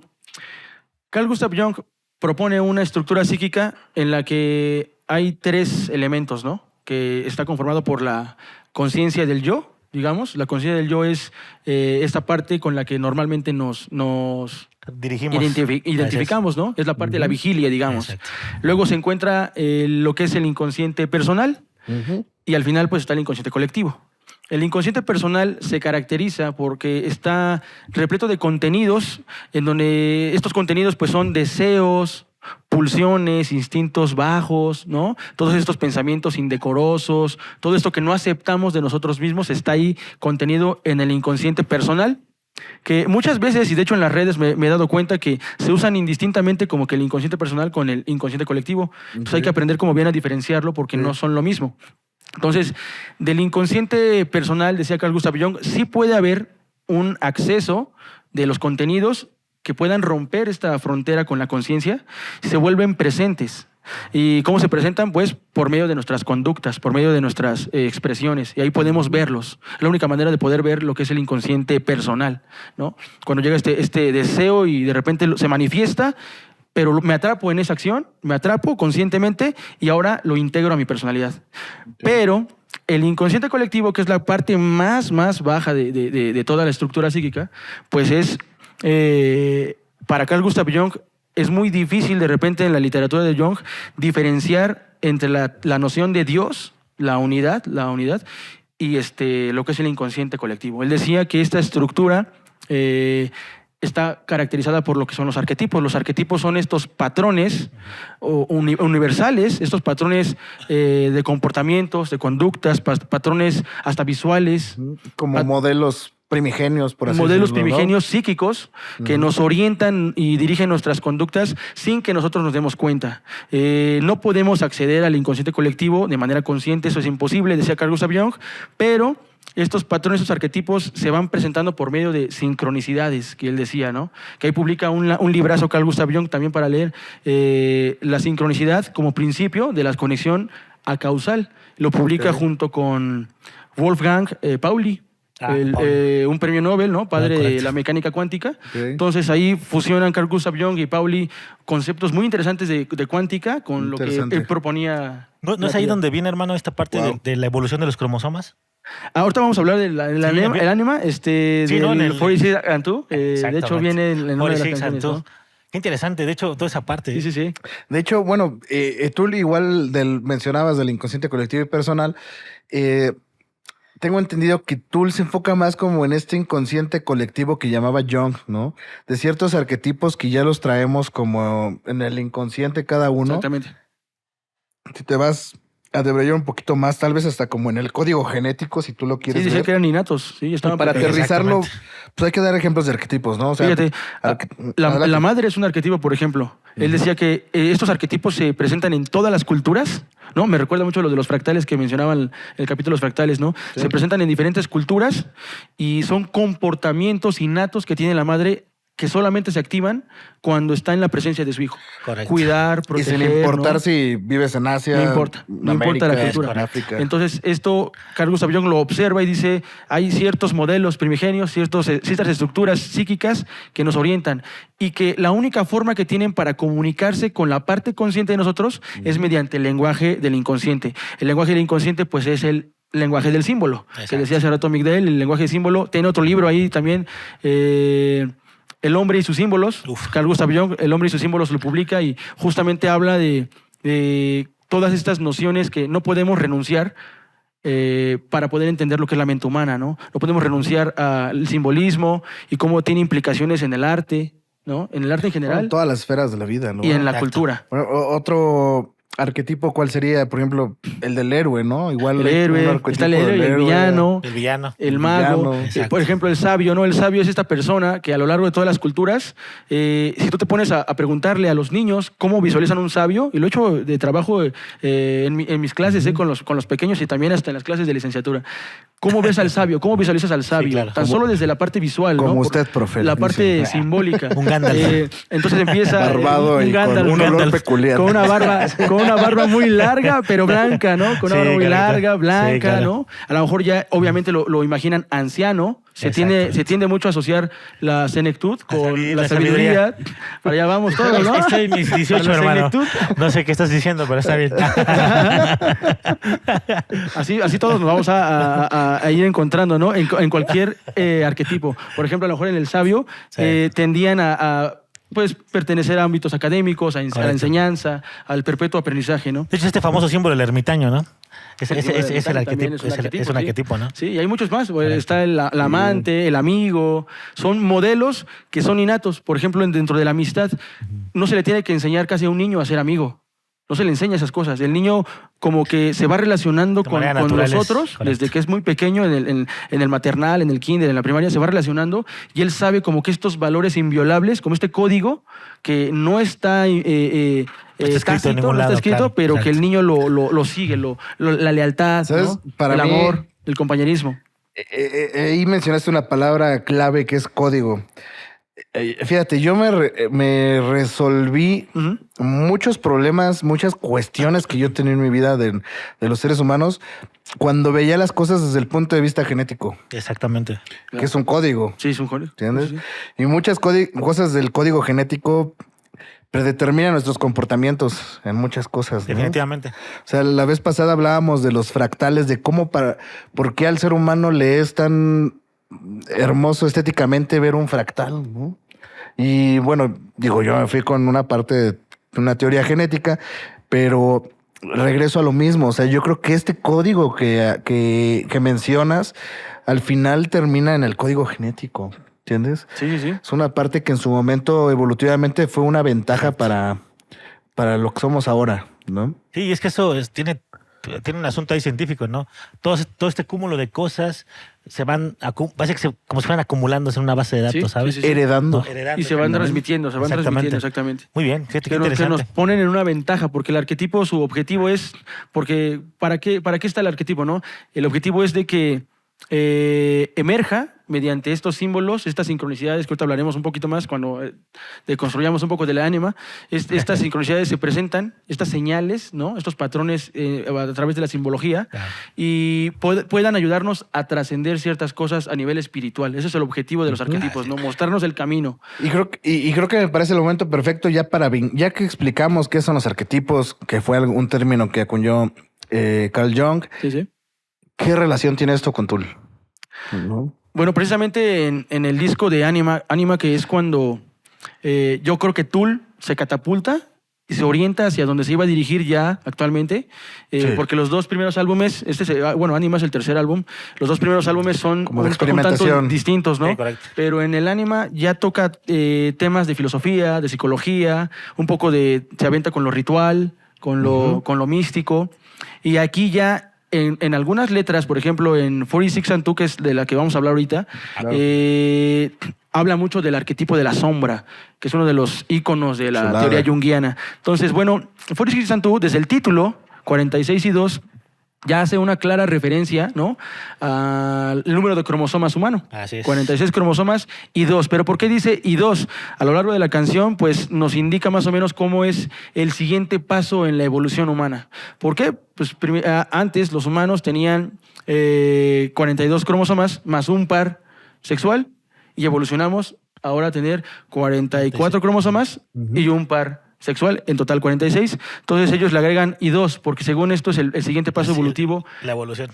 Carl Gustav Jung propone una estructura psíquica en la que hay 3 elementos, ¿no? Que está conformado por la conciencia del yo, digamos. La conciencia del yo es esta parte con la que normalmente nos Dirigimos. identificamos, ¿no? Es la parte de la vigilia, digamos. Exacto. Luego se encuentra lo que es el inconsciente personal y al final pues está el inconsciente colectivo. El inconsciente personal se caracteriza porque está repleto de contenidos en donde estos contenidos pues son deseos, pulsiones, instintos bajos, ¿no? Todos estos pensamientos indecorosos, todo esto que no aceptamos de nosotros mismos está ahí contenido en el inconsciente personal, que muchas veces, y de hecho en las redes me he dado cuenta que se usan indistintamente como que el inconsciente personal con el inconsciente colectivo. Entonces hay que aprender como bien a diferenciarlo porque no son lo mismo. Entonces, del inconsciente personal, decía Carl Gustav Jung, sí puede haber un acceso de los contenidos que puedan romper esta frontera con la conciencia, se vuelven presentes. ¿Y cómo se presentan? Pues por medio de nuestras conductas, por medio de nuestras expresiones. Y ahí podemos verlos. Es la única manera de poder ver lo que es el inconsciente personal, ¿no? Cuando llega este deseo y de repente se manifiesta, pero me atrapo en esa acción, me atrapo conscientemente y ahora lo integro a mi personalidad. Pero el inconsciente colectivo, que es la parte más baja de toda la estructura psíquica, pues es, para Carl Gustav Jung, es muy difícil de repente en la literatura de Jung diferenciar entre la noción de Dios, la unidad y lo que es el inconsciente colectivo. Él decía que esta estructura está caracterizada por lo que son los arquetipos. Los arquetipos son estos patrones universales, estos patrones de comportamientos, de conductas, patrones hasta visuales. Como modelos primigenios, por así decirlo. Modelos primigenios psíquicos que nos orientan y dirigen nuestras conductas sin que nosotros nos demos cuenta. No podemos acceder al inconsciente colectivo de manera consciente, eso es imposible, decía Carl Gustav Jung, pero estos patrones, estos arquetipos se van presentando por medio de sincronicidades, que él decía, ¿no? Que ahí publica un librazo Carl Gustav Jung también para leer la sincronicidad como principio de la conexión acausal. Lo publica junto con Wolfgang Pauli. Un premio Nobel, ¿no? Padre de la mecánica cuántica. Okay. Entonces ahí fusionan Carl Gustav Jung y Pauli conceptos muy interesantes de cuántica con lo que él proponía. ¿No es ahí donde viene, hermano, esta parte de la evolución de los cromosomas? Ahorita vamos a hablar del ánima, del 46 and 2. De hecho, viene en una de las canciones, ¿no? Qué interesante, de hecho, toda esa parte. Sí. De hecho, bueno, tú igual mencionabas del inconsciente colectivo y personal. Tengo entendido que Tool se enfoca más como en este inconsciente colectivo que llamaba Jung, ¿no? De ciertos arquetipos que ya los traemos como en el inconsciente cada uno. Exactamente. Si te vas a debrayar un poquito más, tal vez hasta como en el código genético, si tú lo quieres Sí, decía ver. que eran innatos. Sí, estaban Para aterrizarlo, pues hay que dar ejemplos de arquetipos, ¿no? O sea, fíjate, la madre es un arquetipo, por ejemplo. Él decía que estos arquetipos se presentan en todas las culturas, ¿no? Me recuerda mucho lo de los fractales que mencionaban el capítulo de los fractales, ¿no? Sí. Se presentan en diferentes culturas y son comportamientos innatos que tiene la madre que solamente se activan cuando está en la presencia de su hijo. Correcto. Cuidar, proteger. Y sin importar, ¿no? Si vives en Asia, no importa la cultura. En África. Entonces, esto Carl Gustav Jung lo observa y dice, hay ciertos modelos primigenios, ciertas estructuras psíquicas que nos orientan y que la única forma que tienen para comunicarse con la parte consciente de nosotros es mediante el lenguaje del inconsciente. El lenguaje del inconsciente, pues, es el lenguaje del símbolo. Exacto. Que decía hace rato Miguel, el lenguaje del símbolo. Tiene otro libro ahí también, El hombre y sus símbolos. Carl Gustav Jung, El hombre y sus símbolos, lo publica y justamente habla de todas estas nociones que no podemos renunciar para poder entender lo que es la mente humana, ¿no? No podemos renunciar al simbolismo y cómo tiene implicaciones en el arte, ¿no? En el arte en general. En todas las esferas de la vida, ¿no? Y en la cultura. Bueno, otro arquetipo, ¿cuál sería? Por ejemplo, el del héroe, ¿no? Igual el héroe, está el héroe, el villano, el mago. Por ejemplo, el sabio, ¿no? El sabio es esta persona que a lo largo de todas las culturas, si tú te pones a preguntarle a los niños cómo visualizan un sabio, y lo he hecho de trabajo en mis clases, con los pequeños y también hasta en las clases de licenciatura. ¿Cómo ves al sabio? ¿Cómo visualizas al sabio? Sí, claro. Tan solo desde la parte visual, como ¿no? Usted, profe. La parte simbólica. Un Gandalf. Entonces empieza... Barbado un y Gandalf, con un olor peculiar. Con una barba muy larga, pero blanca, ¿no? Con una barba muy larga, blanca, sí, claro. ¿no? A lo mejor ya, obviamente, lo imaginan anciano. Se tiende mucho a asociar la senectud con la sabiduría. Para allá vamos todos, ¿no? Estoy en mis 18, hermano. No sé qué estás diciendo, pero está bien. Así todos nos vamos a ir encontrando, ¿no? En cualquier arquetipo. Por ejemplo, a lo mejor en el sabio tendían a pues pertenecer a ámbitos académicos, a la enseñanza, al perpetuo aprendizaje, ¿no? De hecho, este famoso símbolo del ermitaño, ¿no? Es el arquetipo, es un arquetipo, ¿no? Sí, y hay muchos más. Está el amante, el amigo. Son modelos que son innatos. Por ejemplo, dentro de la amistad, no se le tiene que enseñar casi a un niño a ser amigo. No se le enseña esas cosas. El niño como que se va relacionando con nosotros desde que es muy pequeño, en el maternal, en el kinder, en la primaria, se va relacionando y él sabe como que estos valores inviolables, como este código que no está escrito en ningún lado, no está escrito, claro, pero que el niño lo sigue, la lealtad, ¿no? Para el amor, el compañerismo. Ahí mencionaste una palabra clave que es código. Fíjate, yo me resolví muchos problemas, muchas cuestiones que yo tenía en mi vida de los seres humanos cuando veía las cosas desde el punto de vista genético. Exactamente. Que es un código. Sí, es un código. ¿Entiendes? Sí. Y muchas cosas del código genético predeterminan nuestros comportamientos en muchas cosas, ¿no? Definitivamente. O sea, la vez pasada hablábamos de los fractales, de por qué al ser humano le es tan hermoso estéticamente ver un fractal, ¿no? Y bueno, digo, yo me fui con una parte de una teoría genética, pero regreso a lo mismo. O sea, yo creo que este código que mencionas al final termina en el código genético. ¿Entiendes? Sí, sí, sí. Es una parte que en su momento evolutivamente fue una ventaja para lo que somos ahora, ¿no? Sí, es que eso tiene un asunto ahí científico, ¿no? Todo este cúmulo de cosas se van, parece que como si fueran acumulándose en una base de datos, Sí, ¿sabes? sí, sí. Heredando. No, heredando, Y se van exactamente. transmitiendo, exactamente. Muy bien, fíjate qué Que nos interesante. ponen en una ventaja, porque el arquetipo, su objetivo es, porque ¿para qué está el arquetipo, no? El objetivo es de que emerja mediante estos símbolos, estas sincronicidades, que ahorita hablaremos un poquito más cuando deconstruyamos un poco de la ánima. Estas sincronicidades se presentan, estas señales, ¿no? Estos patrones a través de la simbología, Claro. y puedan ayudarnos a trascender ciertas cosas a nivel espiritual. Ese es el objetivo de los arquetipos, ¿no? Mostrarnos el camino. Y creo que me parece el momento perfecto ya que explicamos qué son los arquetipos, que fue un término que acuñó Carl Jung. Sí, sí. ¿Qué relación tiene esto con Tool? ¿No? Bueno, precisamente en el disco de Anima, que es cuando yo creo que Tool se catapulta y se orienta hacia donde se iba a dirigir ya actualmente, Sí. porque los dos primeros álbumes, Anima es el tercer álbum, los dos primeros álbumes son Como de un tanto experimentación. distintos, ¿no? Sí, correcto. Pero en el Anima ya toca temas de filosofía, de psicología, un poco se aventa con lo ritual, con lo místico, y aquí ya en algunas letras, por ejemplo, en 46 and 2, que es de la que vamos a hablar ahorita, Claro. habla mucho del arquetipo de la sombra, que es uno de los íconos de la Chulada. teoría junguiana. Entonces, bueno, 46 and 2, desde el título, 46 y 2, ya hace una clara referencia, ¿no?, al número de cromosomas humano. Así es. 46 cromosomas y 2. ¿Pero por qué dice y 2? A lo largo de la canción, pues nos indica más o menos cómo es el siguiente paso en la evolución humana. ¿Por qué? Pues antes los humanos tenían 42 cromosomas más un par sexual, y evolucionamos ahora a tener 44 cromosomas y un par sexual, en total 46. Entonces ellos le agregan y 2, porque según esto es el siguiente paso Así es, evolutivo. La evolución.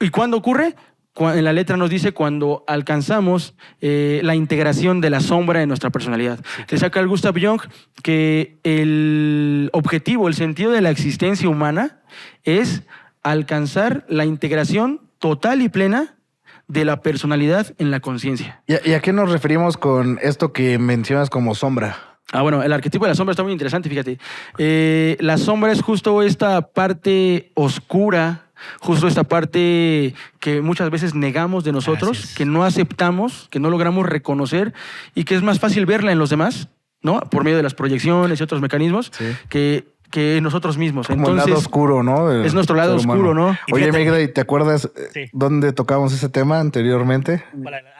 ¿Y cuándo ocurre? En la letra nos dice cuando alcanzamos la integración de la sombra en nuestra personalidad. Decía Carl Gustav Jung que el objetivo, el sentido de la existencia humana es alcanzar la integración total y plena de la personalidad en la conciencia. ¿Y a qué nos referimos con esto que mencionas como sombra? Bueno, el arquetipo de la sombra está muy interesante, fíjate. La sombra es justo esta parte oscura, justo esta parte que muchas veces negamos de nosotros, que no aceptamos, que no logramos reconocer, y que es más fácil verla en los demás, ¿no? Por medio de las proyecciones y otros mecanismos, Sí. que nosotros mismos. Como Entonces, el lado oscuro, ¿no? es nuestro lado ser humano. oscuro, ¿no? Y Oye, fíjate- Migda, ¿y te acuerdas Sí. dónde tocamos ese tema anteriormente?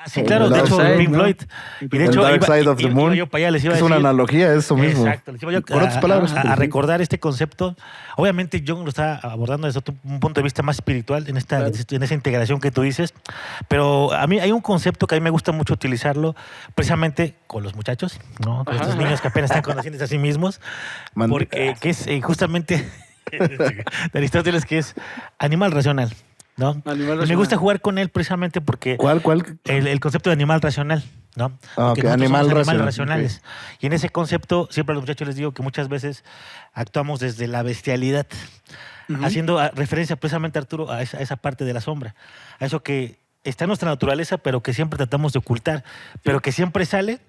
Sí, claro, El de Dark hecho, Side, Pink ¿no? Floyd. Y de El hecho, Dark Side of the iba Moon. yo para allá, les iba a Es decir. una analogía, es eso mismo. Exacto. Les iba yo Por otras palabras. a recordar este concepto. Obviamente, Jung lo está abordando desde un punto de vista más espiritual en esa integración que tú dices. Pero a mí hay un concepto que a mí me gusta mucho utilizarlo precisamente con los muchachos, ¿no? Con estos niños que apenas están conociendo a sí mismos. Mande- Porque que es justamente de Aristóteles, que es animal racional, ¿no? Animal Y me racional. gusta jugar con él precisamente porque ¿Cuál? el concepto de animal racional, ¿no? Ah, Porque ok, nosotros animal somos racional, racionales. Y en ese concepto, siempre a los muchachos les digo que muchas veces actuamos desde la bestialidad, haciendo referencia precisamente, Arturo, a esa parte de la sombra, a eso que está en nuestra naturaleza, pero que siempre tratamos de ocultar, pero que siempre sale,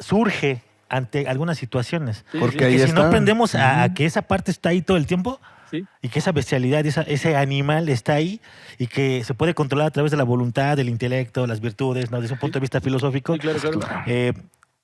surge ante algunas situaciones. Porque Y que ahí si está. no aprendemos a que esa parte está ahí todo el tiempo, Sí. y que esa bestialidad, ese animal está ahí y que se puede controlar a través de la voluntad, del intelecto, las virtudes, ¿no? Desde un punto de vista filosófico. Sí, claro, claro.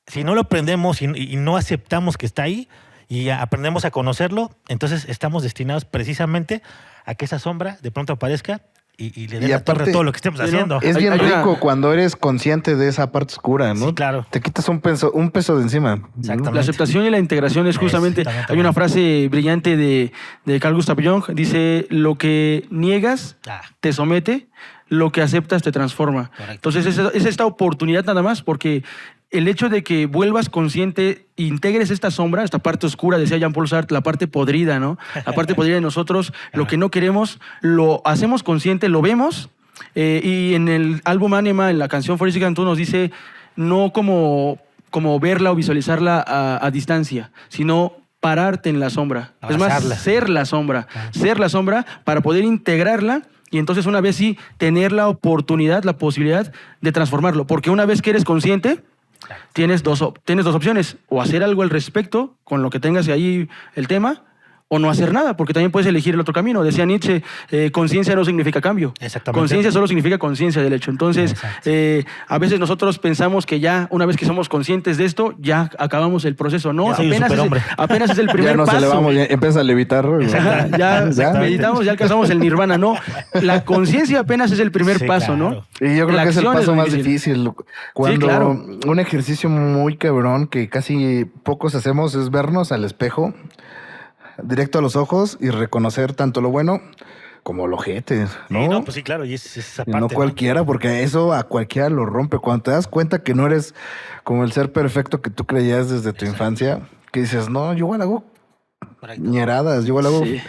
Si no lo aprendemos y no aceptamos que está ahí y aprendemos a conocerlo, entonces estamos destinados precisamente a que esa sombra de pronto aparezca y le dé Y la torre aparte, a todo lo que estemos sí, ¿no? haciendo. Es bien Hay una- rico cuando eres consciente de esa parte oscura, ¿no? Sí, claro. Te quitas un peso de encima. ¿no? Exactamente. La aceptación y la integración es justamente... Exactamente. Hay una frase brillante de Carl Gustav Jung, dice, lo que niegas Ah. te somete, lo que aceptas te transforma. Correcto. Entonces es esta oportunidad nada más, porque el hecho de que vuelvas consciente, integres esta sombra, esta parte oscura, decía Jean-Paul Sartre, la parte podrida, ¿no? La parte podrida de nosotros, lo que no queremos, lo hacemos consciente, lo vemos, y en el álbum Anima, en la canción 46 and 2 nos dice, no como verla o visualizarla a distancia, sino pararte en la sombra. Abrazarla. Es más, ser la sombra. Ser la sombra para poder integrarla y entonces una vez sí tener la oportunidad, la posibilidad de transformarlo. Porque una vez que eres consciente, tienes dos opciones. O hacer algo al respecto con lo que tengas ahí el tema, o no hacer nada, porque también puedes elegir el otro camino. Decía Nietzsche, conciencia no significa cambio. Exactamente. Conciencia solo significa conciencia del hecho. Entonces, a veces nosotros pensamos que ya, una vez que somos conscientes de esto, ya acabamos el proceso. No, Ya soy un superhombre. apenas es el primer Ya nos paso. elevamos, ya empieza a levitar. Ajá, ya meditamos, ya alcanzamos el nirvana. No, la conciencia apenas es el primer Sí, paso, claro. ¿no? Y yo creo La que es el acción paso muy más difícil. Cuando claro. un ejercicio muy cabrón que casi pocos hacemos es vernos al espejo, directo a los ojos y reconocer tanto lo bueno como lo ojete, ¿no? Sí, no, pues sí, claro, y es esa Y parte. no cualquiera, porque eso a cualquiera lo rompe. Cuando te das cuenta que no eres como el ser perfecto que tú creías desde tu infancia, que dices, no, yo igual hago Correcto. ñeradas, yo igual hago Sí.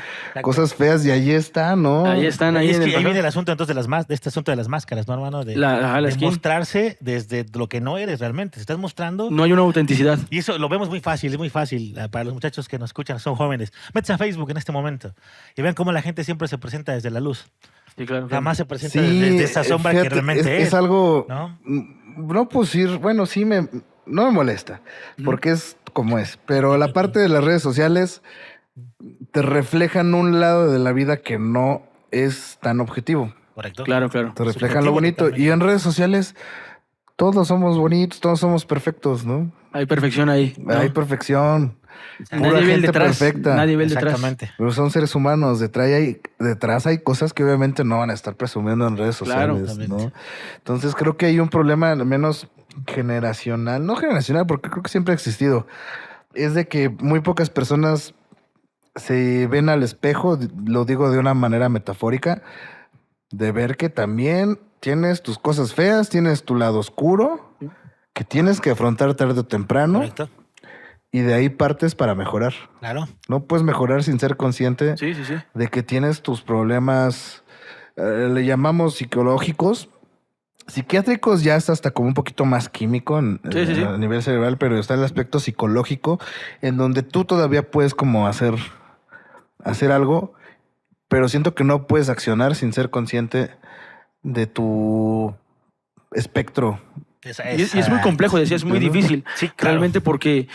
cosas feas y ahí está, ¿no? Ahí están, ahí Y es en que el ahí pasado. viene el asunto entonces de este asunto de las máscaras, ¿no, hermano? De, La de skin. mostrarse desde lo que no eres realmente. Te estás mostrando. No hay una autenticidad. Y eso lo vemos muy fácil, es muy fácil para los muchachos que nos escuchan, son jóvenes. Métanse a Facebook en este momento y vean cómo la gente siempre se presenta desde la luz. Sí, claro. Jamás se presenta Sí, desde esa sombra que fíjate, realmente es. es algo, ¿no? no pues ir, bueno, sí no me molesta, porque es como es, pero la parte de las redes sociales te reflejan un lado de la vida que no es tan objetivo, Correcto. Claro, claro. te reflejan lo Subjetivo bonito totalmente. y en redes sociales todos somos bonitos, todos somos perfectos, ¿no? Hay perfección ahí. ¿no? Hay perfección, pura Nadie ve el gente detrás. perfecta. Nadie ve el detrás. Exactamente. Pero son seres humanos, detrás hay cosas que obviamente no van a estar presumiendo en redes Claro, sociales, ¿no? totalmente. Entonces creo que hay un problema al menos generacional, no generacional porque creo que siempre ha existido, es de que muy pocas personas se ven al espejo, lo digo de una manera metafórica, de ver que también tienes tus cosas feas, tienes tu lado oscuro, que tienes que afrontar tarde o temprano, Correcto. y de ahí partes para mejorar. Claro. No puedes mejorar sin ser consciente Sí, sí, sí. de que tienes tus problemas, le llamamos psicológicos. Psiquiátricos ya está hasta como un poquito más químico Sí, sí, sí. a nivel cerebral, pero está el aspecto psicológico en donde tú todavía puedes como hacer algo, pero siento que no puedes accionar sin ser consciente de tu espectro. Y es muy complejo, decía, es muy difícil. Sí, claro. Realmente porque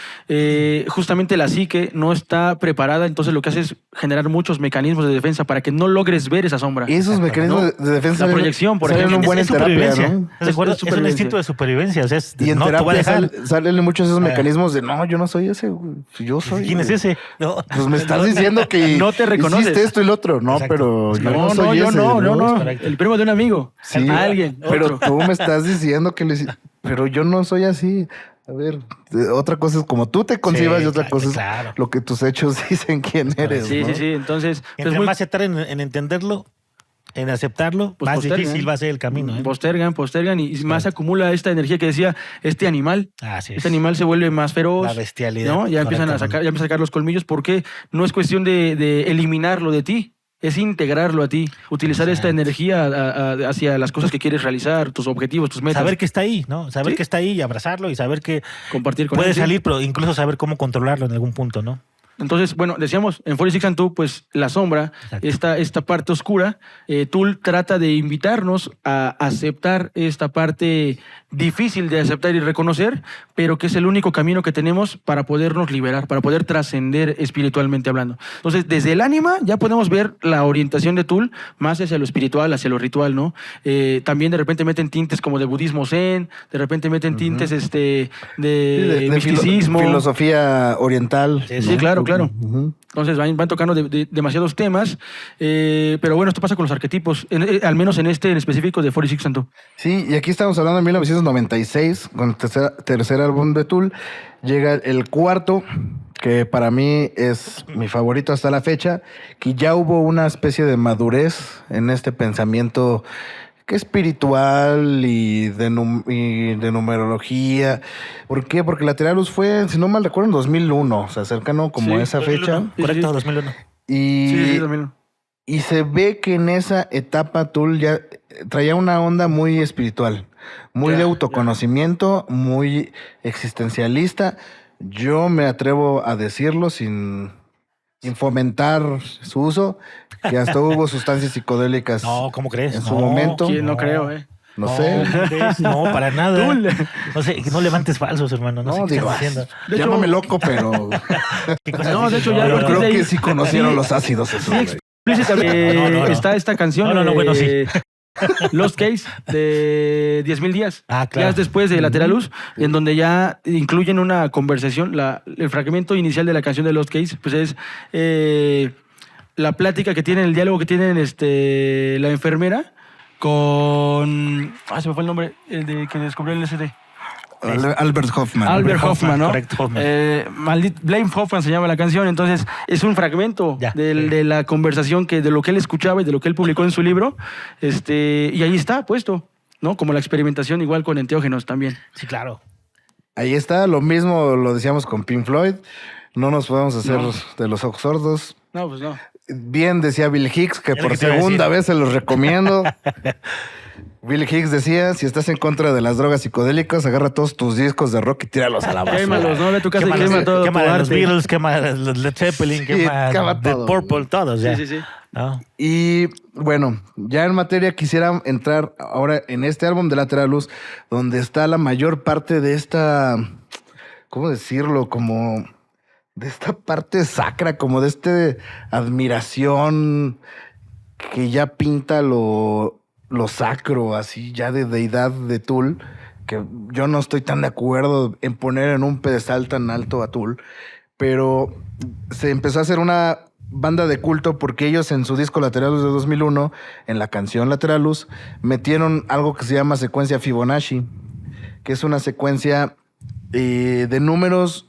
justamente la psique no está preparada, entonces lo que hace es generar muchos mecanismos de defensa para que no logres ver esa sombra. Y esos mecanismos de defensa La proyección, por salen ejemplo. un buen en es terapia, supervivencia. ¿no? ¿Estás de acuerdo? Es Es un supervivencia. instinto de supervivencia. O sea, Y en no te voy a terapia dejar. salen muchos esos Ah. mecanismos de no, yo no soy ese, güey. Yo soy. ¿Quién es güey. ese? No. Pues me estás diciendo que No te reconoces. hiciste esto y lo otro. No, Exacto. pero yo no No, soy yo ese. no. correcto. El primo de un amigo. Sí, Alguien. pero otro. tú me estás diciendo que lo hiciste. Pero yo no soy así. A ver, otra cosa es como tú te concibas Sí, y otra claro, cosa es claro. lo que tus hechos dicen quién eres. Sí, ¿no? sí, sí. Entonces, pues Entre muy- más se tarda en entenderlo, en aceptarlo, pues más postergan. difícil va a ser el camino. ¿eh? Postergan y más acumula esta energía que decía este animal. Así es. Este animal se vuelve más feroz. La bestialidad, ¿no? Ya empiezan a sacar los colmillos porque no es cuestión de eliminarlo de ti. Es integrarlo a ti, utilizar esta Exacto. energía hacia las cosas que quieres realizar, tus objetivos, tus metas. Saber que está ahí, ¿no? Saber Sí. que está ahí y abrazarlo y saber que Compartir con puede él, sí. salir, pero incluso saber cómo controlarlo en algún punto, ¿no? Entonces, bueno, decíamos, en 46 and Two, pues la sombra, Exacto. esta parte oscura, Tool trata de invitarnos a aceptar esta parte difícil de aceptar y reconocer, pero que es el único camino que tenemos para podernos liberar, para poder trascender espiritualmente hablando. Entonces, desde el ánima ya podemos ver la orientación de Tool más hacia lo espiritual, hacia lo ritual, ¿no? También de repente meten tintes como de budismo zen, de repente meten tintes de misticismo. Filosofía oriental. Sí, claro, claro. Ujú. Entonces van tocando demasiados temas, pero bueno, esto pasa con los arquetipos, al menos en este en específico de 46 and Two. Sí, y aquí estamos hablando de 1996, con el tercer álbum de Tool. Llega el cuarto, que para mí es mi favorito hasta la fecha, que ya hubo una especie de madurez en este pensamiento que espiritual y de numerología. ¿Por qué? Porque Lateralus fue, si no mal recuerdo, en 2001, o sea, cercano como Sí, a esa 2001, fecha. Sí, Correcto, sí. 2001. Y, Sí, también. y se ve que en esa etapa Tool ya traía una onda muy espiritual, muy Ya, de autoconocimiento, muy existencialista. Yo me atrevo a decirlo sin fomentar su uso, que hasta hubo sustancias psicodélicas No, ¿cómo crees? en su momento. ¿Quién? No creo, No sé. No, para nada. Tú No sé, no levantes falsos, hermano. No, sé qué digo, estás haciendo. De hecho- llámame loco, pero ¿Qué cosas No, de dices? hecho, ya yo partir creo de ahí- que sí conocieron Sí. los ácidos. Eso, Sí, güey. explícitamente No. está esta canción. No, bueno, sí. Lost Case de 10.000 días. Ah, claro. Días después de Lateralus, en donde ya incluyen una conversación. El fragmento inicial de la canción de Lost Case, pues es la plática que tienen, el diálogo que tienen la enfermera con. Se me fue el nombre, el de que descubrió el LSD. Albert Hoffman. Albert Hoffman, ¿no? correcto, Hoffman. Blame Hoffman se llama la canción. Entonces, es un fragmento Ya. de la conversación de lo que él escuchaba y de lo que él publicó en su libro. Y ahí está puesto, ¿no? Como la experimentación, igual con enteógenos también. Sí, claro. Ahí está, lo mismo lo decíamos con Pink Floyd. No nos podemos hacer No. de los ojos sordos. No, pues no. Bien decía Bill Hicks, que Es lo por que te iba a segunda decir. vez se los recomiendo. Bill Hicks decía, si estás en contra de las drogas psicodélicas, agarra todos tus discos de rock y tíralos a la basura. Quémalos, ¿no? Ve a tu casa y Quema quema todo tu los arte. Beatles, quema los Led Zeppelin, Sí, quema quema The todo. Purple, todos ya. Sí, sí, sí. ¿No? Y bueno, ya en materia quisiera entrar ahora en este álbum de Lateralus, donde está la mayor parte de esta, ¿cómo decirlo? Como de esta parte sacra, como de esta admiración que ya pinta lo sacro, así ya de deidad de Tool, que yo no estoy tan de acuerdo en poner en un pedestal tan alto a Tool, pero se empezó a hacer una banda de culto porque ellos en su disco Lateralus de 2001, en la canción Lateralus, metieron algo que se llama secuencia Fibonacci, que es una secuencia de números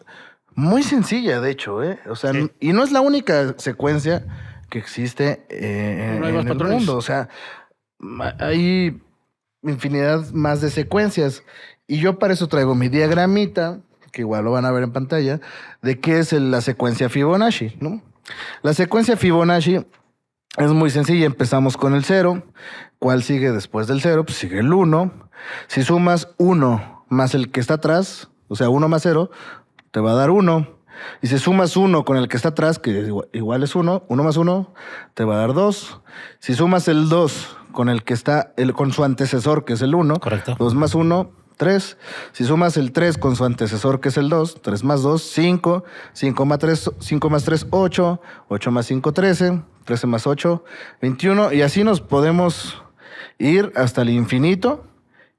muy sencilla, de hecho, ¿eh? O sea, Sí. y no es la única secuencia que existe No hay en más el patrones. mundo. O sea, hay infinidad más de secuencias. Y yo para eso traigo mi diagramita, que igual lo van a ver en pantalla, de qué es la secuencia Fibonacci, ¿no? La secuencia Fibonacci es muy sencilla. Empezamos con el 0. ¿Cuál sigue después del 0? Pues sigue el 1. Si sumas 1 más el que está atrás, o sea, 1 más 0, te va a dar 1. Y si sumas 1 con el que está atrás, que igual es 1, 1 más 1, te va a dar 2. Si sumas el 2 con el que está, con su antecesor, que es el 1, Correcto. 2 más 1, 3. Si sumas el 3 con su antecesor, que es el 2, 3 más 2, 5. 5 más 3, 8. 8 más 5, 13. 13 más 8, 21. Y así nos podemos ir hasta el infinito.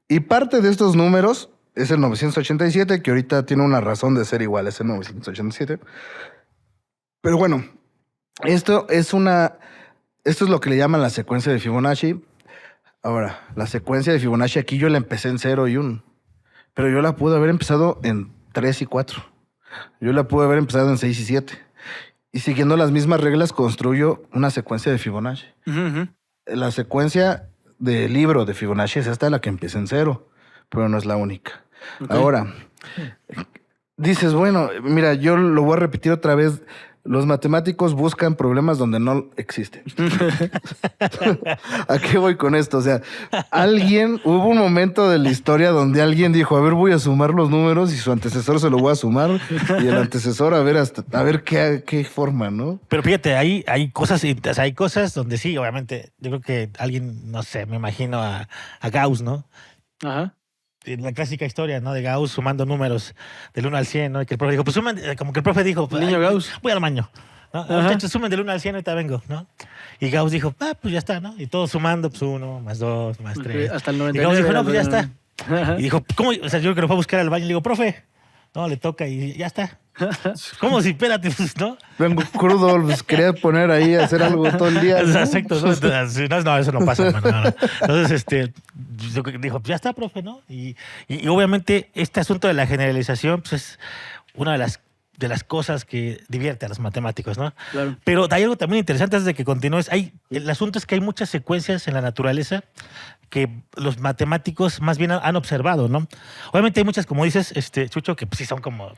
Y parte de estos números es el 987, que ahorita tiene una razón de ser igual, es el 987. Pero bueno, esto es lo que le llaman la secuencia de Fibonacci. Ahora, la secuencia de Fibonacci aquí yo la empecé en 0 y 1. Pero yo la pude haber empezado en 3 y 4. Yo la pude haber empezado en 6 y 7. Y siguiendo las mismas reglas construyo una secuencia de Fibonacci. Ujú, ujú. La secuencia del libro de Fibonacci es esta, la que empieza en 0, pero no es la única. Ok. Ahora, dices, bueno, mira, yo lo voy a repetir otra vez. Los matemáticos buscan problemas donde no existen. ¿A qué voy con esto? O sea, hubo un momento de la historia donde alguien dijo, a ver, voy a sumar los números y su antecesor se lo voy a sumar y el antecesor a ver qué forma, ¿no? Pero fíjate, hay cosas, o sea, hay cosas donde sí, obviamente, yo creo que alguien, no sé, me imagino a Gauss, ¿no? Ajá. La clásica historia, ¿no? De Gauss sumando números del 1 al 100, ¿no? Y que el profe dijo, pues sumen, como que el profe dijo, Niño "Ay, Gauss". voy al baño, ¿no? Ajá. Muchachos, sumen del 1 al 100, ahorita vengo, ¿no? Y Gauss dijo, pues ya está, ¿no? Y todos sumando, pues 1, más 2, más 3. Hasta el Y 99. Gauss dijo, no, pues ya está. Ajá. Y dijo, ¿cómo? O sea, yo creo que lo fue a buscar al baño y le digo, profe, no, le toca y ya está. ¿Cómo si, espérate, pues, ¿no? Vengo crudo, pues quería poner ahí a hacer algo todo el día. ¿no? Exacto. No, eso no pasa, hermano. No. Entonces, dijo, pues ya está, profe, ¿no? Y obviamente este asunto de la generalización pues, es una de las cosas que divierte a los matemáticos, ¿no? Claro. Pero hay algo también interesante antes de que continúes. El asunto es que hay muchas secuencias en la naturaleza que los matemáticos más bien han observado, ¿no? Obviamente hay muchas, como dices, Chucho, que pues, sí son como...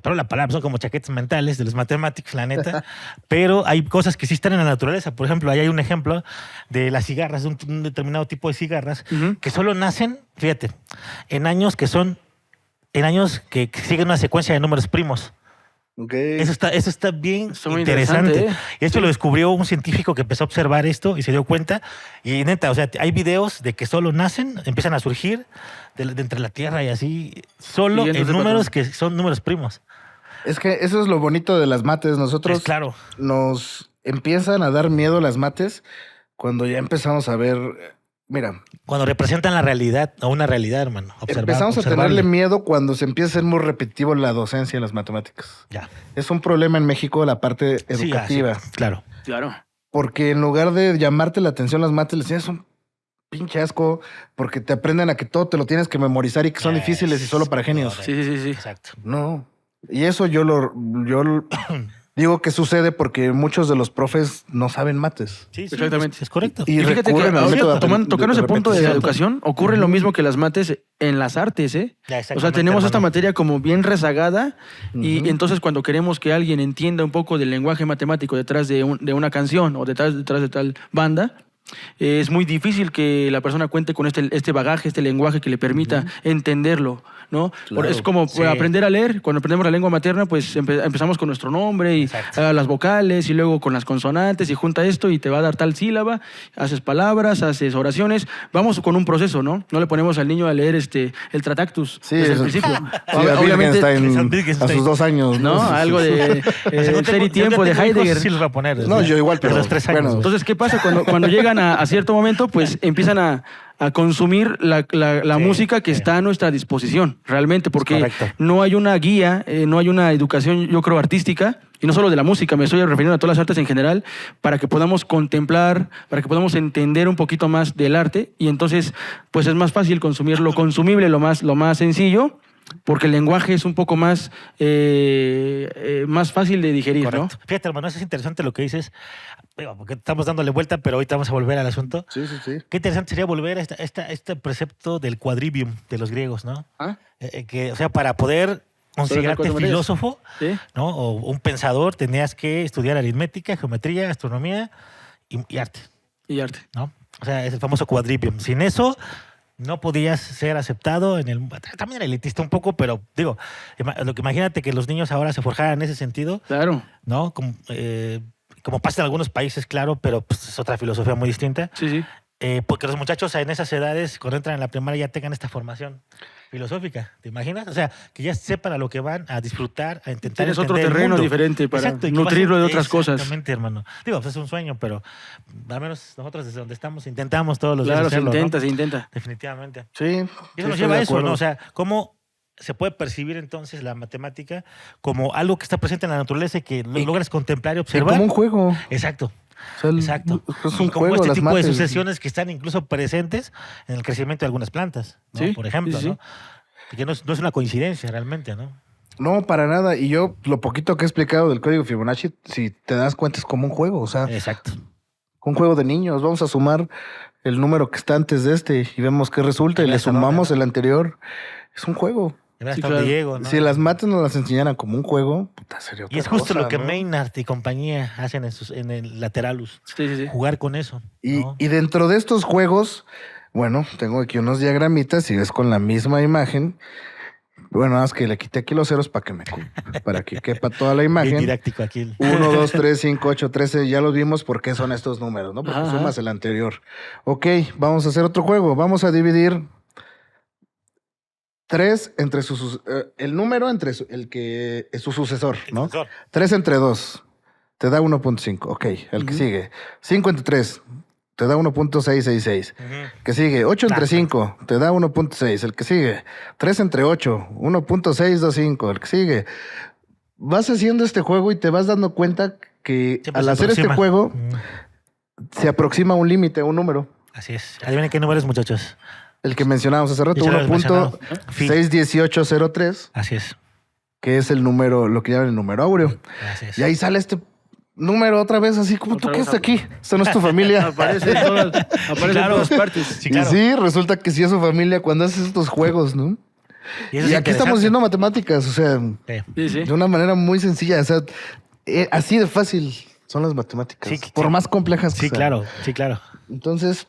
Pero la palabra son como chaquetas mentales de los matemáticos, la neta. Pero hay cosas que sí están en la naturaleza. Por ejemplo, ahí hay un ejemplo de las cigarras, de un determinado tipo de cigarras, Ujú. que solo nacen, fíjate, en años que son en años que siguen una secuencia de números primos. Okay. Eso está bien Está muy interesante. interesante, Y esto lo descubrió un científico que empezó a observar esto y se dio cuenta. Y neta, o sea, hay videos de que solo nacen, empiezan a surgir de entre la Tierra y así, solo Siguiendo en ese números patrón. que son números primos. Es que eso es lo bonito de las mates. Nosotros Pues claro. nos empiezan a dar miedo las mates cuando ya empezamos a ver. Mira, Cuando representan la realidad o una realidad, hermano. empezamos a observable. tenerle miedo cuando se empieza a ser muy repetitivo la docencia en las matemáticas. Ya. Es un problema en México la parte Sí, educativa. sí, claro. Claro. Porque en lugar de llamarte la atención las mates, les enseñas un pinche asco porque te aprenden a que todo te lo tienes que memorizar y que son difíciles y solo para genios. Correcto. Sí. Exacto. No. Y eso yo digo que sucede porque muchos de los profes no saben mates. Sí, sí, Exactamente. Es correcto. Y Y fíjate que recurren al ahorita método tocando ese punto de la repetición. educación, ocurre lo mismo que las mates en las artes, ¿eh? Ya, O exactamente, sea, tenemos esta hermano. materia como bien rezagada y Ujú. entonces cuando queremos que alguien entienda un poco del lenguaje matemático detrás de una canción o detrás de tal banda, es muy difícil que la persona cuente con este bagaje, este lenguaje que le permita entenderlo, ¿no? Claro. Es como Sí. aprender a leer. Cuando aprendemos la lengua materna, pues empezamos con nuestro nombre y Exacto. las vocales y luego con las consonantes y junta esto y te va a dar tal sílaba, haces palabras, haces oraciones. Vamos con un proceso, ¿no? No le ponemos al niño a leer el Tratactus Sí, desde el eso- principio. Sí, a Wittgenstein a sus 2 años, ¿no? ¿no? Algo de Ser y Tiempo de Heidegger. Sí los voy a poner. No, yo igual, pero Pero los 3 años. bueno. Entonces, ¿qué pasa? Cuando llegan a cierto momento, pues empiezan a consumir la Sí, música que sí. está a nuestra disposición, realmente, porque correcto. no hay una guía, no hay una educación, yo creo, artística, y no solo de la música, me estoy refiriendo a todas las artes en general, para que podamos contemplar, para que podamos entender un poquito más del arte, y entonces, pues es más fácil consumir lo consumible, lo más sencillo, porque el lenguaje es un poco más fácil de digerir, Correcto. Fíjate, hermano, eso es interesante lo que dices, digo, porque estamos dándole vuelta, pero ahorita vamos a volver al asunto. Sí, sí, sí. Qué interesante sería volver a este precepto del quadrivium de los griegos, ¿no? ¿no? ¿Ah? Que, o sea, para poder considerarte cuatro materias. filósofo, ¿Sí? ¿no? O un pensador, tenías que estudiar aritmética, geometría, astronomía y arte, Y arte. ¿no? O sea, es el famoso quadrivium. Sin eso, no podías ser aceptado en el... También era elitista un poco, pero digo, lo que imagínate que los niños ahora se forjaran en ese sentido, Claro. ¿no? Como pasa en algunos países, claro, pero pues, es otra filosofía muy distinta. Sí, sí. Porque los muchachos en esas edades, cuando entran en la primaria, ya tengan esta formación filosófica. ¿Te imaginas? O sea, que ya sepan a lo que van, a disfrutar, a intentar Tienes otro entender el terreno mundo. diferente para Exacto, y que nutrirlo de pasen- otras cosas. Exactamente, hermano. Digo, pues es un sueño, pero al menos nosotros desde donde estamos intentamos todos los Claro, días se hacerlo, intenta, ¿no? se intenta. Definitivamente. Sí. Y eso sí, nos estoy lleva a de eso, acuerdo. ¿no? O sea, cómo se puede percibir entonces la matemática como algo que está presente en la naturaleza y que lo logras contemplar y Sí, observar. como un juego. Exacto. O sea, Exacto. Es Y un como juego, este las tipo de mates. sucesiones que están incluso presentes en el crecimiento de algunas plantas, ¿no? Sí, Por ejemplo, sí, sí. ¿no? Y que no es una coincidencia realmente, ¿no? No, para nada. Y yo, lo poquito que he explicado del código Fibonacci, si te das cuenta, es como un juego. O sea, Exacto. un juego de niños. Vamos a sumar el número que está antes de este y vemos qué resulta y Ya le hasta dónde, sumamos ¿no? el anterior. Es un juego. De verdad Sí, hasta donde claro. llego, ¿no? Si las mates nos las enseñaran como un juego, puta, sería otra Y es justo cosa, lo que ¿no? Maynard y compañía hacen en el Lateralus. Sí, sí, sí. Jugar con eso. Y, ¿no? y dentro de estos juegos, bueno, tengo aquí unos diagramitas y ves con la misma imagen. Bueno, nada más que le quité aquí los ceros para que quepa toda la Bien imagen. didáctico aquí. 1, 2, 3, 5, 8, 13. Ya los vimos por qué son estos números, ¿no? Porque Ajá. sumas el anterior. Ok, vamos a hacer otro juego. Vamos a dividir 3 entre el número entre el que es su sucesor, ¿no? Profesor. 3 entre 2 te da 1.5. Ok, el que Ujú. sigue. 5 entre 3 te da 1.666. Ujú. Que sigue 8 entre Ah, 5 te da 1.6. El que sigue 3 entre 8, 1.625. El que sigue. Vas haciendo este juego y te vas dando cuenta que Siempre al se hacer este aproxima. juego Mm, se aproxima a un límite, a un número. Así es. Adivinen qué número es, muchachos. El que mencionábamos hace rato, Ya lo habías mencionado. Fi. 1.61803, Así es. que es el número, lo que llaman el número áureo. Así es. Y ahí sale este número otra vez, así como Otra tú que vez estás aquí. Esta no es tu familia. Aparece en claro. todas partes. Sí, Y claro. sí, resulta que sí es su familia cuando haces estos juegos, ¿no? Y, eso Y es aquí estamos interesante. haciendo matemáticas, o sea, Sí. Sí, sí. de una manera muy sencilla. O sea, así de fácil son las matemáticas. Sí, por sí. más complejas que Sí, sean. claro. Sí, claro. Entonces,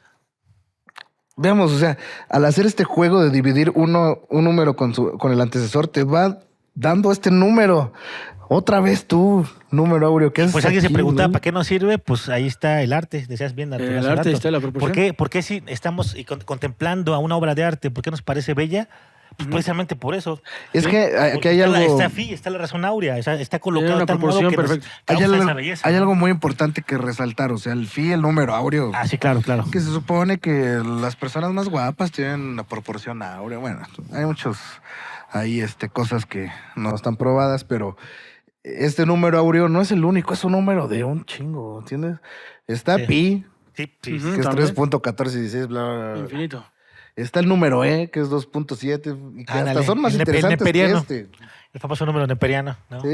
Veamos, o sea, al hacer este juego de dividir un número con el antecesor, te va dando este número. Otra vez tú, número áureo. ¿Qué haces Pues alguien se aquí, preguntaba, no? ¿para qué nos sirve? Pues ahí está el arte, decías bien, Arturo, El hace arte rato. está en la proporción. ¿Por qué si estamos contemplando a una obra de arte, por qué nos parece bella? Pues precisamente por eso. Es ¿sí? que aquí Porque hay algo... está la razón áurea, está Tiene colocado una de tal modo proporción que nos perfecta. Hay causa algo, esa belleza. hay ¿no? algo muy importante que resaltar. O sea, el phi, el número áureo. Ah, sí, claro. Que se supone que las personas más guapas tienen la proporción áurea. Bueno, hay muchos ahí cosas que no están probadas, pero este número áureo no es el único, es un número de un chingo, ¿entiendes? Está Sí. pi, Sí, sí. Ujú. que es También. 3.1416, bla, bla, bla. Infinito. Está el número E, que es 2.7, y que Ándale, hasta son más el interesantes que neperiano. este. El famoso número neperiano, ¿no? Sí,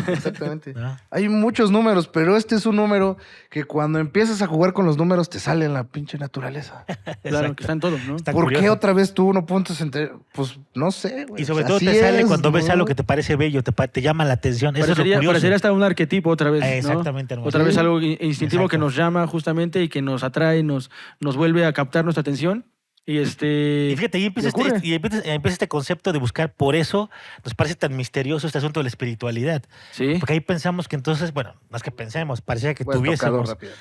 exactamente. ¿No? Hay muchos números, pero este es un número que cuando empiezas a jugar con los números te sale en la pinche naturaleza. Claro, Exacto. que está en todo, ¿no? Está ¿Por qué curioso. otra vez tú no puntos entre...? Pues no sé, güey. Y sobre Pues, todo así te sale es, cuando ves ¿no? algo que te parece bello, te llama la atención. Eso es lo Parecería, curioso. parecería hasta un arquetipo otra vez. ¿no? Exactamente, hermano. Otra Sí. vez algo instintivo Exacto. que nos llama justamente y que nos atrae, nos vuelve a captar nuestra atención. Y Y fíjate, ahí empieza, y ocurre. empieza este concepto de buscar, por eso nos parece tan misterioso este asunto de la espiritualidad. Sí. Porque ahí pensamos que entonces, bueno, no es que pensemos, parecía que Pues, tocador tuviésemos. rápido.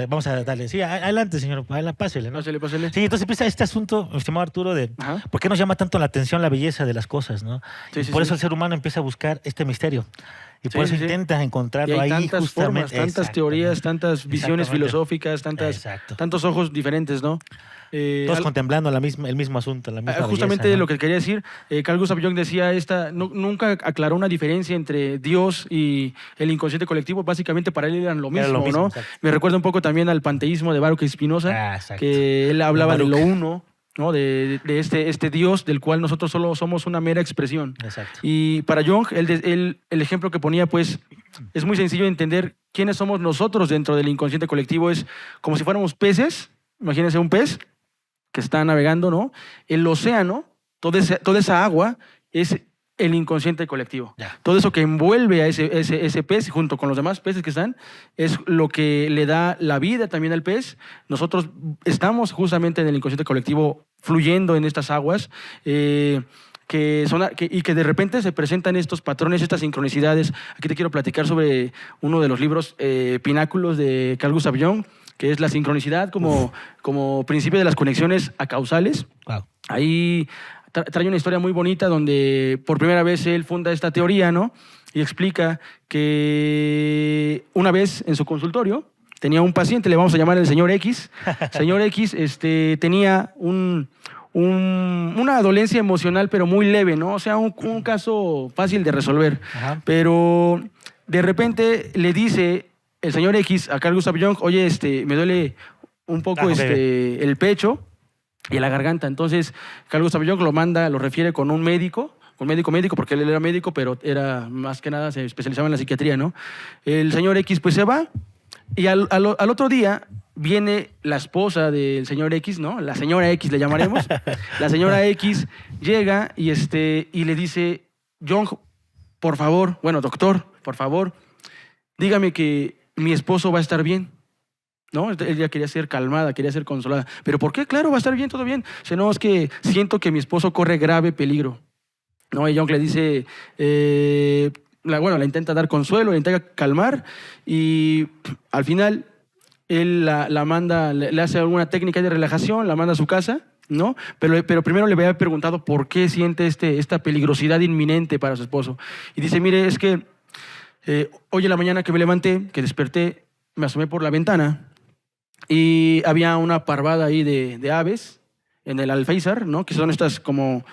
Vamos a darle, sí, adelante, señor, adelante, pásele, ¿no? Pásale, pásale. Sí, entonces empieza este asunto, mi estimado Arturo, de Ajá. por qué nos llama tanto la atención la belleza de las cosas, ¿no? Sí, Y sí, por sí. eso el ser humano empieza a buscar este misterio. Y por Sí, eso sí, sí. intenta Y encontrarlo hay ahí tantas formas, justamente. tantas teorías, Exactamente. tantas visiones Exactamente. filosóficas, Exacto. tantos ojos diferentes, ¿no? Todos Al- contemplando el mismo asunto, la misma justamente belleza, ¿no? lo que quería decir, Carl Gustav Jung decía nunca aclaró una diferencia entre Dios y el inconsciente colectivo. Básicamente para él eran lo mismo, Era lo mismo, ¿no? exacto. Me recuerda un poco también al panteísmo de Baruch Spinoza, Ah, exacto. que él hablaba de lo Baruch. uno, ¿no? De este Dios del cual nosotros solo somos una mera expresión. Exacto. Y para Jung, el ejemplo que ponía, pues, es muy sencillo de entender quiénes somos nosotros dentro del inconsciente colectivo. Es como si fuéramos peces. Imagínense un pez que está navegando, ¿no? El océano, toda esa agua, es el inconsciente colectivo. Ya. Todo eso que envuelve a ese pez, junto con los demás peces que están, es lo que le da la vida también al pez. Nosotros estamos justamente en el inconsciente colectivo, fluyendo en estas aguas, y que de repente se presentan estos patrones, estas sincronicidades. Aquí te quiero platicar sobre uno de los libros pináculos de Carl Gustav Jung, que es la sincronicidad como principio de las conexiones acausales. Wow. Ahí trae una historia muy bonita donde por primera vez él funda esta teoría, ¿no? Y explica que una vez en su consultorio tenía un paciente, le vamos a llamar el señor X. Señor X tenía una dolencia emocional, pero muy leve, ¿no? O sea, un caso fácil de resolver. Ajá. Pero de repente le dice el señor X a Carl Gustav Jung, oye, me duele un poco Ok. el pecho y la garganta. Entonces, Carl Gustav Jung lo refiere con un médico, porque él era médico, pero era más que nada, se especializaba en la psiquiatría, ¿no? El señor X pues se va y al otro día viene la esposa del señor X, ¿no? La señora X le llamaremos. La señora X llega y le dice, Jung, por favor, bueno, doctor, por favor, dígame que mi esposo va a estar bien. ¿No? Ella quería ser calmada, quería ser consolada. ¿Pero por qué? Claro, va a estar bien, todo bien. O sea, no, es que siento que mi esposo corre grave peligro. ¿No? Y Jung le dice, la intenta dar consuelo, la intenta calmar y al final él la manda, le hace alguna técnica de relajación, la manda a su casa, ¿no? Pero primero le había preguntado por qué siente esta peligrosidad inminente para su esposo. Y dice, mire, es que hoy en la mañana que me levanté, que desperté, me asomé por la ventana y había una parvada ahí de aves en el alféizar, ¿no? Que son estas como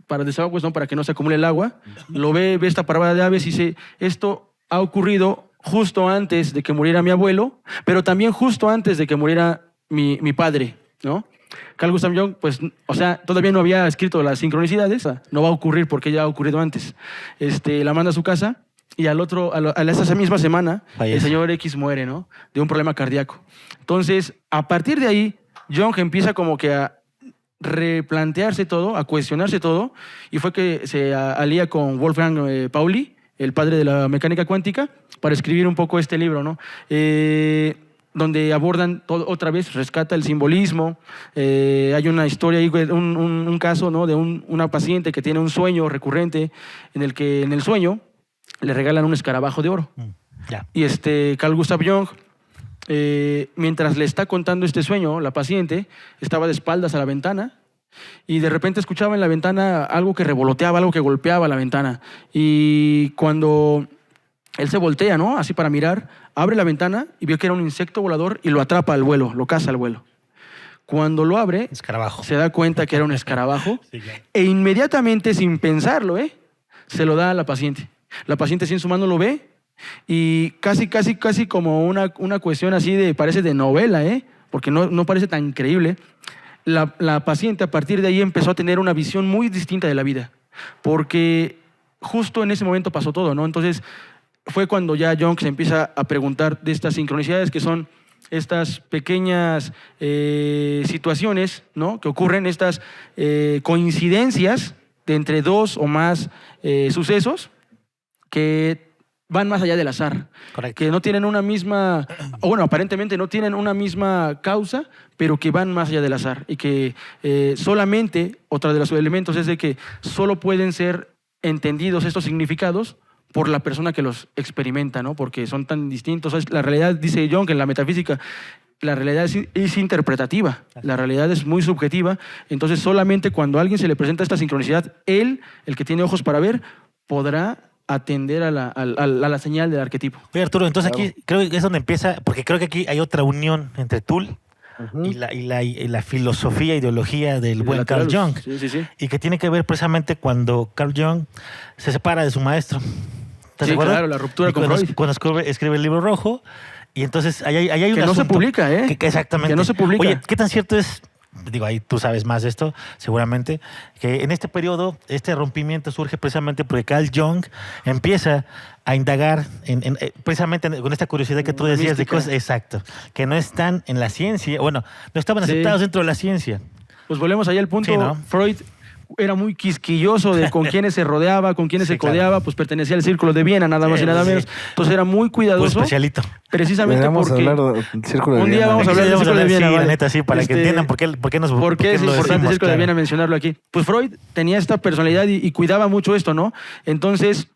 para desaguas, ¿no? Para que no se acumule el agua. Lo ve esta parvada de aves y dice, esto ha ocurrido justo antes de que muriera mi abuelo, pero también justo antes de que muriera mi padre, ¿no? Carl Gustav Jung, pues, o sea, todavía no había escrito las sincronicidades, no va a ocurrir porque ya ha ocurrido antes. La manda a su casa y a esa misma semana Fallece. el señor X muere, ¿no? De un problema cardíaco. Entonces, a partir de ahí, Jung empieza como que a replantearse todo, a cuestionarse todo, y fue que se alía con Wolfgang Pauli, el padre de la mecánica cuántica, para escribir un poco este libro, ¿no? donde abordan otra vez, rescata el simbolismo. Hay una historia ahí, un caso, ¿no? De una paciente que tiene un sueño recurrente en el que en el sueño le regalan un escarabajo de oro. Ya. Y Carl Gustav Jung, mientras le está contando este sueño, la paciente estaba de espaldas a la ventana y de repente escuchaba en la ventana algo que revoloteaba, algo que golpeaba la ventana. Y cuando él se voltea, ¿no? Así para mirar, abre la ventana y vio que era un insecto volador y lo atrapa al vuelo, lo caza al vuelo. Cuando lo abre, Escarabajo. se da cuenta que era un escarabajo Sí, claro. e inmediatamente, sin pensarlo, se lo da a la paciente. La paciente sin su mano lo ve y casi como una cuestión así parece de novela, porque no parece tan creíble. La paciente a partir de ahí empezó a tener una visión muy distinta de la vida, porque justo en ese momento pasó todo, ¿no? Entonces fue cuando ya Jung se empieza a preguntar de estas sincronicidades, que son estas pequeñas situaciones, ¿no? Que ocurren, estas coincidencias de entre dos o más sucesos que van más allá del azar. Correcto. Que no tienen una misma, o bueno, aparentemente no tienen una misma causa, pero que van más allá del azar. Y que solamente, otro de los elementos es de que solo pueden ser entendidos estos significados por la persona que los experimenta, ¿no? Porque son tan distintos. La realidad, dice Jung, en la metafísica, la realidad es interpretativa, la realidad es muy subjetiva. Entonces solamente cuando a alguien se le presenta esta sincronicidad, él, el que tiene ojos para ver, podrá atender a la señal del arquetipo. Oye, Arturo, entonces Claro. aquí creo que es donde empieza, porque creo que aquí hay otra unión entre Tull y la filosofía, ideología del buen Carl Jung. Sí. Y que tiene que ver precisamente cuando Carl Jung se separa de su maestro. ¿Estás Sí, de acuerdo? claro, la ruptura Y con cuando, Freud. cuando escribe el libro rojo, y entonces ahí hay un Que no se asunto publica, exactamente. Que no se publica. Oye, ¿qué tan cierto es? Digo, ahí tú sabes más de esto, seguramente, que en este periodo este rompimiento surge precisamente porque Carl Jung empieza a indagar precisamente con esta curiosidad que tú La decías de mística. cosas, exacto, que no están en la ciencia, bueno, no estaban Sí. aceptados dentro de la ciencia. Pues volvemos ahí al punto. Sí, ¿no? Freud era muy quisquilloso de con quiénes se rodeaba, con quiénes Sí, se claro. codeaba, pues pertenecía al Círculo de Viena, nada más Sí, y nada sí. menos. Entonces era muy Pues cuidadoso, especialito. precisamente Deberíamos porque hablar del Círculo de un día Viena. vamos a hablar del Sí, Círculo de Viena, sí, ¿vale? la neta, sí, para que entiendan por qué nos ¿Por qué es lo importante el decimos, Círculo de claro. Viena mencionarlo aquí? Pues Freud tenía esta personalidad y cuidaba mucho esto, ¿no? Entonces,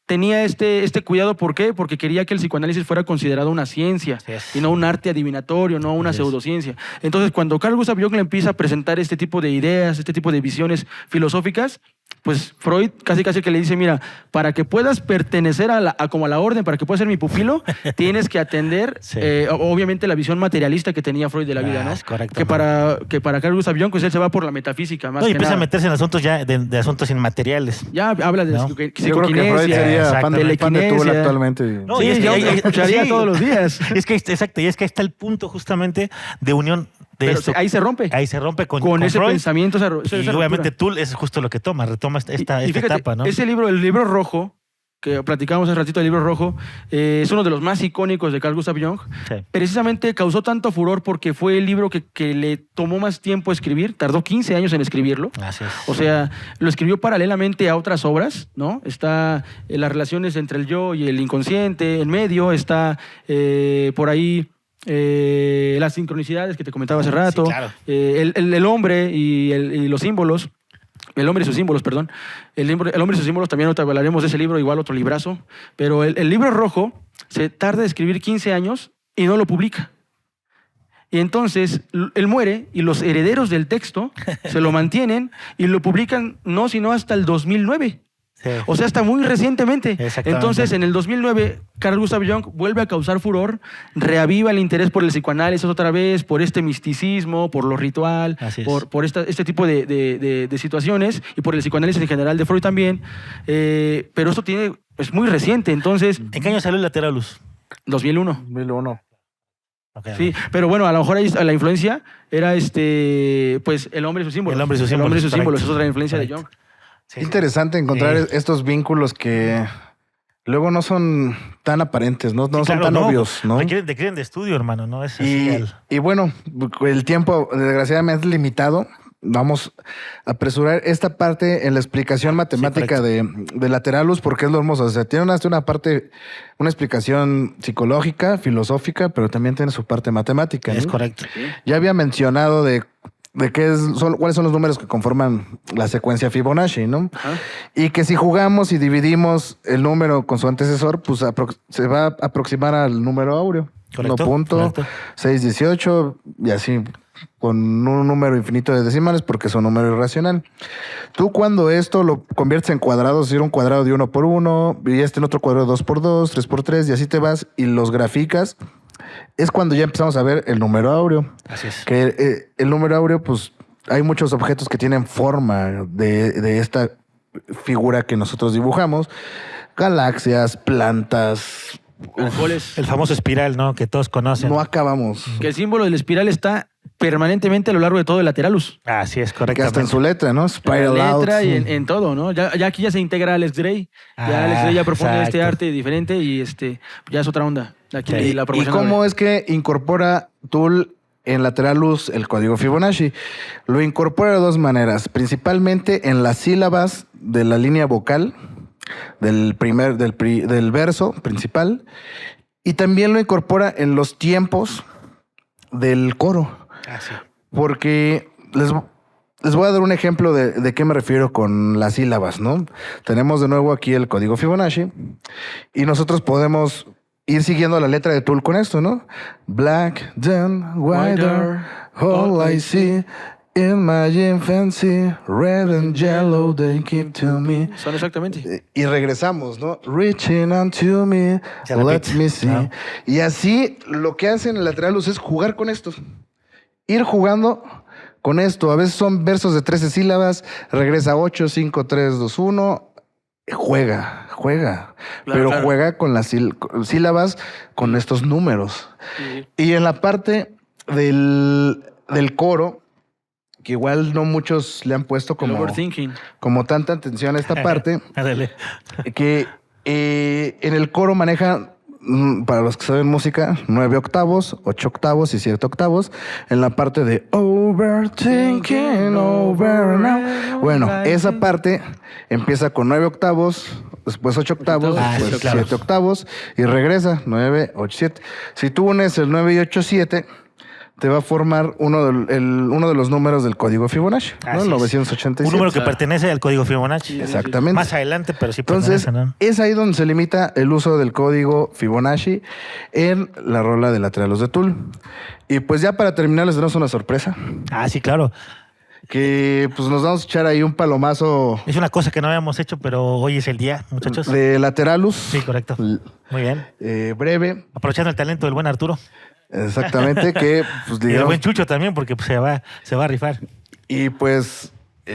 tenía este cuidado, ¿por qué? Porque quería que el psicoanálisis fuera considerado una ciencia Así es. y no un arte adivinatorio, no una Así es. pseudociencia. Entonces, cuando Carl Gustav Jung le empieza a presentar este tipo de ideas, este tipo de visiones filosóficas, pues Freud casi que le dice, mira, para que puedas pertenecer como a la orden, para que puedas ser mi pupilo, tienes que atender, Sí. Obviamente, la visión materialista que tenía Freud de la vida, ¿no? Es correcto. Que para Carl Gustav Jung, pues él se va por la metafísica, más No, y que empieza a nada. meterse en asuntos ya de asuntos inmateriales. Ya habla de ¿No? Yo creo que psicoquinesia, Freud sería fan exactamente. de Tool telequinesia. actualmente. No, Sí, y es que yo ahí- lo escucharía sí. todos los días. Es que, exacto, y es que ahí está el punto justamente de unión de Pero esto. ahí se rompe. Ahí se rompe con Ese Freud, pensamiento, esa y ruptura. obviamente Tull es justo lo que retoma esta Y fíjate, etapa, ¿no? ese libro, el libro rojo, que platicamos hace ratito del libro rojo, es uno de los más icónicos de Carl Gustav Jung. Sí. Precisamente causó tanto furor porque fue el libro que le tomó más tiempo escribir, tardó 15 años en escribirlo. Así es. O sea, lo escribió paralelamente a otras obras, ¿no? Está las relaciones entre el yo y el inconsciente, en medio está por ahí las sincronicidades que te comentaba hace rato, Sí, claro. el hombre y los símbolos. El hombre y sus símbolos, perdón. El hombre y sus símbolos, también hablaremos de ese libro, igual otro librazo. Pero el libro rojo se tarda en escribir 15 años y no lo publica. Y entonces él muere y los herederos del texto se lo mantienen y lo publican no sino hasta el 2009. Sí. O sea, hasta muy recientemente. Exactamente. Entonces, en el 2009, Carl Gustav Jung vuelve a causar furor, reaviva el interés por el psicoanálisis otra vez, por este misticismo, por lo ritual, Así es. por este tipo de situaciones y por el psicoanálisis en general de Freud también. Pero esto es muy reciente, entonces, ¿En qué año salió el Lateralus? 2001. 2001. Ok, Sí, pero bueno, a lo mejor ahí la influencia era pues el hombre y sus símbolos. El hombre y sus El hombre y sus símbolos, símbolos, es otra influencia de correcto. Jung. Sí, Qué interesante encontrar Sí. estos vínculos que luego no son tan aparentes, no Sí, son claro, tan obvios, ¿no? Requieren de estudio, hermano, ¿no? Es así Y bueno, el tiempo desgraciadamente es limitado. vamos a apresurar esta parte en la explicación matemática de Lateralus, porque es lo hermoso. O sea, tiene una parte, una explicación psicológica, filosófica, pero también tiene su parte matemática. Es ¿no? correcto. Ya había mencionado de cuáles son los números que conforman la secuencia Fibonacci, ¿no? Ajá. Y que si jugamos y dividimos el número con su antecesor, pues se va a aproximar al número áureo. Correcto, 1.618 y así, con un número infinito de decimales porque es un número irracional. Tú cuando esto lo conviertes en cuadrados, si era un cuadrado de 1 por 1, y en otro cuadrado de 2 por 2, 3 por 3, y así te vas y los graficas, es cuando ya empezamos a ver el número áureo. Así es. Que el número áureo, pues hay muchos objetos que tienen forma de esta figura que nosotros dibujamos. Galaxias, plantas. Caracoles. El famoso espiral, ¿no? Que todos conocen. No acabamos. Que el símbolo de la espiral está permanentemente a lo largo de todo el Lateralus. Así es, Que correctamente. hasta en su letra, ¿no? En Spiral la out. letra y en todo, ¿no? Ya aquí ya se integra Alex Gray. Ya Alex Gray ya propone este exacto. arte diferente y ya es otra onda. Aquí Sí. la ¿Y promoción. cómo es que incorpora Tool en Lateralus el código Fibonacci? Lo incorpora de dos maneras. Principalmente en las sílabas de la línea vocal del verso principal. Y también lo incorpora en los tiempos del coro. Así. Porque les voy a dar un ejemplo de qué me refiero con las sílabas, ¿no? Tenemos de nuevo aquí el código Fibonacci y nosotros podemos ir siguiendo la letra de Tool con esto, ¿no? Black, then whiter, all I see in my infancy, red and yellow they give to me. Son exactamente. Y regresamos, ¿no? Reaching unto me, Se let repite, me see. ¿no? Y así lo que hacen en Lateralus es jugar con estos. Ir jugando con esto. A veces son versos de 13 sílabas, regresa 8, 5, 3, 2, 1. Juega. Claro, pero claro. juega con las sílabas, con estos números. Sí. Y en la parte del coro, que igual no muchos le han puesto El overthinking. como tanta atención a esta parte, Ándale. que en el coro maneja, para los que saben música, 9 octavos, 8 octavos y 7 octavos. En la parte de overthinking, over now. Bueno, esa parte empieza con 9 octavos, después 8 octavos, Ah, después sí, claro. 7 octavos y regresa 9, 8, 7. Si tú unes el 9 y 8, 7, te va a formar uno de los números del código Fibonacci, ¿no? Así El es. 987. Un número que pertenece al código Fibonacci. Exactamente. Más adelante, pero sí Entonces, pertenece, ¿no? es ahí donde se limita el uso del código Fibonacci en la rola de Lateralus de Tool. Y pues ya para terminar les tenemos una sorpresa, Ah, sí, claro. que pues nos vamos a echar ahí un palomazo Es una cosa que no habíamos hecho, pero hoy es el día, muchachos. de Lateralus. Sí, correcto. Muy bien. Breve, Aprovechando el talento del buen Arturo. exactamente, que pues Y el digamos, buen Chucho también, porque pues, se va a rifar. y pues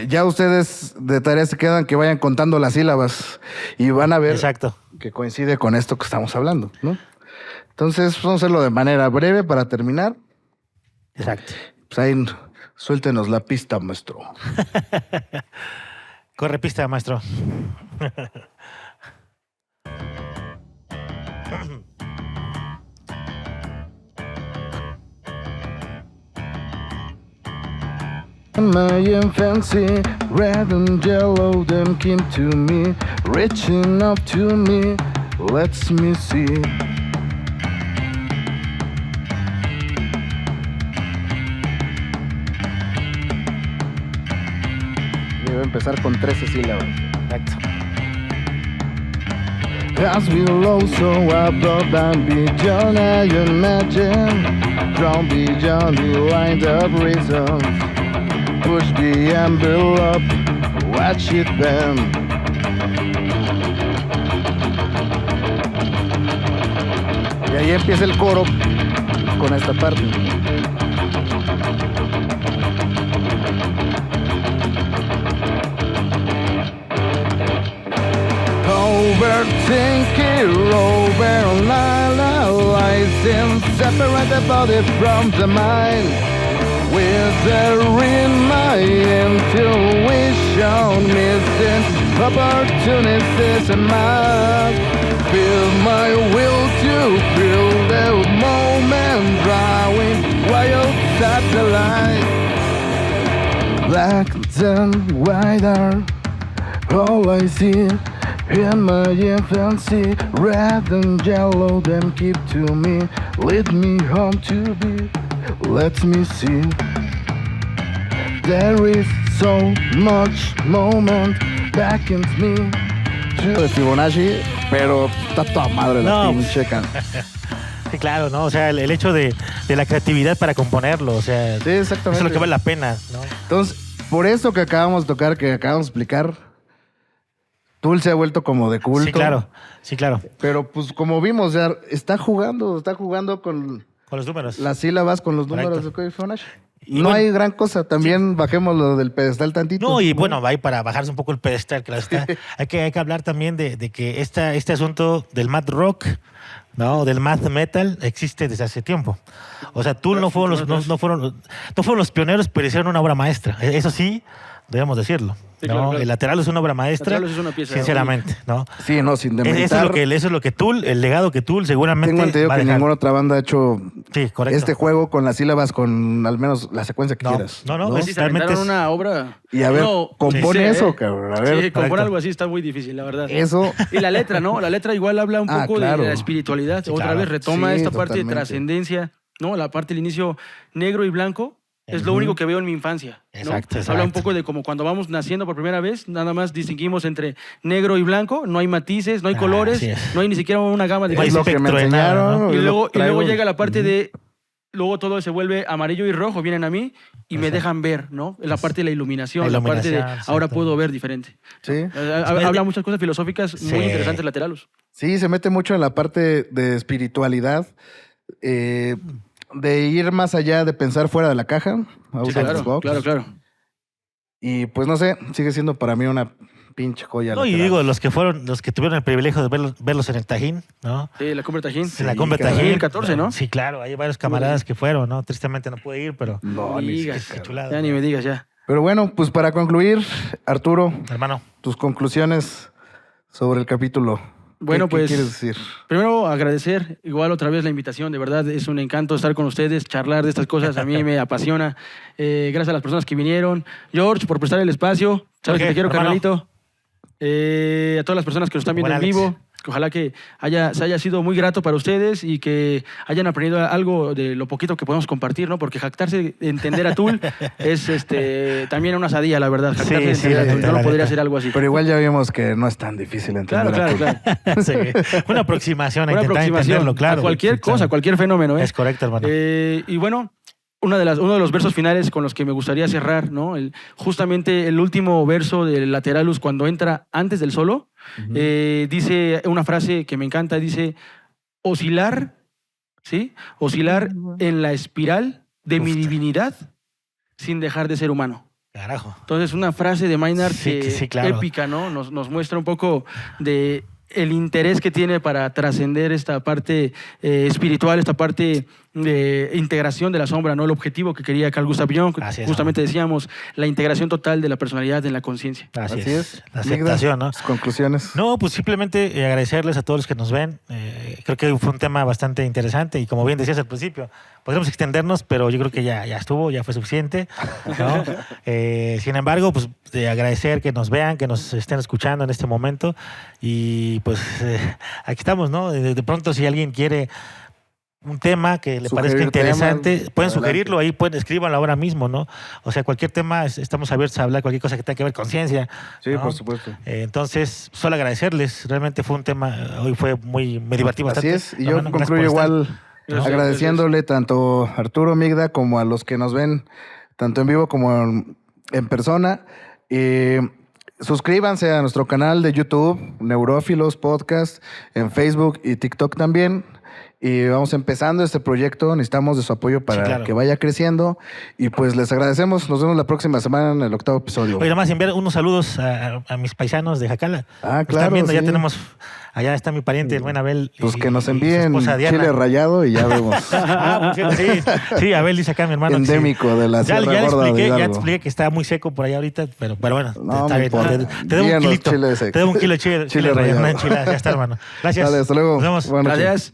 ya ustedes de tarea se quedan que vayan contando las sílabas y van a ver Exacto. que coincide con esto que estamos hablando, ¿no? Entonces vamos a hacerlo de manera breve para terminar. Exacto. Pues ahí suéltenos la pista, maestro. Corre pista, maestro. In my infancy, red and yellow, them came to me, reaching up to me, lets me see. Debe empezar con 13 sílabas. Exacto. As below, so above and beyond, I imagine, from beyond the line of reason. Push the envelope, watch it bend. Y ahí empieza el coro con esta parte. Overthinking, overanalyzing, separate the body from the mind. Withering my intuition, missing opportunities and my feel my will to feel the moment, drawing wild satellite. black and white are all I see. In my infancy, red and yellow, then keep to me. Lead me home to be, let me see. There is so much moment back in me. De Fibonacci, pero está toda madre la No, pinche Sí, claro, ¿no? O sea, el hecho de la creatividad para componerlo, o sea, Sí, exactamente. eso es lo que vale la pena, ¿no? Entonces, por eso que acabamos de tocar, que acabamos de explicar, Tool se ha vuelto como de culto. Sí, claro. Pero pues como vimos, ya está jugando con Con los números. las sílabas, con los Correcto. números de Código Fibonacci. Y No bueno, hay gran cosa. También bajemos lo del pedestal tantito. No, y bueno, ahí para bajarse un poco el pedestal, claro está. Hay que hablar también de que este asunto del math rock, ¿no? Del math metal existe desde hace tiempo. O sea, Tool no fueron los pioneros, pero hicieron una obra maestra. Eso sí, debemos decirlo. Sí, ¿no? claro, claro. El Lateralus es una obra maestra. Lateralus es una pieza sinceramente, ¿no? Sí, no, sin demeritar. Eso es lo que Tool, el legado que Tool seguramente Tengo entendido va a que dejar. ninguna otra banda ha hecho Sí, correcto. este juego con las sílabas, con al menos la secuencia que No, quieras. no, Pues sí, se realmente aventaron es- una obra. Y a ver, No, compone sí, eso, cabrón. A ver, Sí, compone correcto. algo así está muy difícil, la verdad. eso. Y la letra, ¿no? La letra igual habla un Ah, poco claro. de la espiritualidad. Sí, Otra claro. vez retoma Sí, esta parte de totalmente. trascendencia, ¿no? La parte del inicio negro y blanco. Es lo único que veo en mi infancia. ¿no? Exacto, Habla un exacto. poco de como cuando vamos naciendo por primera vez, nada más distinguimos entre negro y blanco, no hay matices, no hay colores, así es. no hay ni siquiera una gama de No hay Es lo que me espectro de nada, enseñaron. ¿no? y es lo luego, que y luego traigo. llega la parte de. Luego todo se vuelve amarillo y rojo, vienen a mí y me dejan ver, ¿no? La parte de la iluminación, la parte de iluminación, ahora exacto. puedo ver diferente. Sí. Habla muchas cosas filosóficas Sí. muy interesantes, Lateralus. Sí, se mete mucho en la parte de espiritualidad, de ir más allá, de pensar fuera de la caja. out Sí, of the claro, box. claro. Y pues no sé, sigue siendo para mí una pinche joya. No, y lateral. digo, los que tuvieron el privilegio de verlos en el Tajín, ¿no? Sí, la Cumbre Tajín. En la Cumbre cabrón. Tajín. 2014, ¿no? Sí, claro, hay varios camaradas que fueron, ¿no? Tristemente no pude ir, pero No, ni Digas, siquiera. qué chulada. ya ni me digas ya. Pero bueno, pues para concluir, Arturo, Hermano, tus conclusiones sobre el capítulo. Bueno, ¿Qué pues quieres decir? primero agradecer igual otra vez la invitación, de verdad es un encanto estar con ustedes, charlar de estas cosas, a mí me apasiona. Gracias a las personas que vinieron. George, por prestar el espacio, sabes Ok, que te quiero, hermano. carnalito. A todas las personas que nos están viendo Buen en Alex. vivo, que ojalá que se haya sido muy grato para ustedes y que hayan aprendido algo de lo poquito que podemos compartir, ¿no? Porque jactarse de entender a Tool es también una osadía, la verdad. Jactarse de Sí, entender la a Tool. neta, Yo no la podría neta. hacer algo así. Pero igual ya vimos que no es tan difícil entender. Claro, a claro, Tool. claro. sí, una aproximación, a Una intentar aproximación entenderlo, claro. a cualquier Sí, cosa, claro. a cualquier fenómeno. ¿eh? Es correcto, hermano. Y bueno, uno de los versos finales con los que me gustaría cerrar, ¿no? Justamente el último verso de Lateralus, cuando entra antes del solo, dice una frase que me encanta, dice, oscilar, ¿sí? Oscilar en la espiral de mi divinidad sin dejar de ser humano. Carajo. Entonces, una frase de Maynard Sí, que sí, claro. épica, ¿no? Nos muestra un poco de el interés que tiene para trascender esta parte espiritual, esta parte de integración de la sombra, ¿no? El objetivo que quería Carl Gustav Jung, Así es, justamente decíamos, la integración total de la personalidad en la conciencia. Así, Así es. La aceptación, ¿no? Tus conclusiones. No, pues simplemente agradecerles a todos los que nos ven. Creo que fue un tema bastante interesante y como bien decías al principio, podríamos extendernos, pero yo creo que ya estuvo, ya fue suficiente, ¿no? Sin embargo, pues agradecer que nos vean, que nos estén escuchando en este momento y pues aquí estamos, ¿no? De pronto si alguien quiere un tema que le Sugerir parezca interesante, temas, pueden adelante. sugerirlo ahí, pueden escribirlo ahora mismo, ¿no? O sea, cualquier tema, estamos abiertos a hablar, cualquier cosa que tenga que ver con ciencia. Sí, ¿no? por supuesto. Entonces, solo agradecerles. Realmente fue un tema, hoy me divertí Así bastante. es. Y yo Hermano, gracias concluyo por estar. igual Gracias, agradeciéndole tanto a Arturo Migda como a los que nos ven tanto en vivo como en persona. Suscríbanse a nuestro canal de YouTube, Neurófilos Podcast, en Facebook y TikTok también. Y vamos empezando este proyecto, necesitamos de su apoyo para claro. que vaya creciendo. Y pues les agradecemos, nos vemos la próxima semana en el 8º episodio. Oye, nada más enviar unos saludos a mis paisanos de Jacala. Ah, Nos claro, están viendo, ya sí. tenemos, allá está mi pariente, el buen Abel. Pues y- que nos y su envíen esposa Diana. chile rallado y ya vemos. Ah, por cierto, sí, Abel dice acá mi hermano. que sí. Endémico de la Ya, Sierra ya le Gorda de expliqué, ya te Hidalgo. expliqué que está muy seco por allá ahorita, pero bueno, No está me bien. importa. Te debo un Bien los kilito. chiles Te debo un kilo de chile chile rallado, rallado. una enchilada. Ya está, hermano. Gracias. Dale, hasta luego. Nos vemos. Buenas noches. Gracias.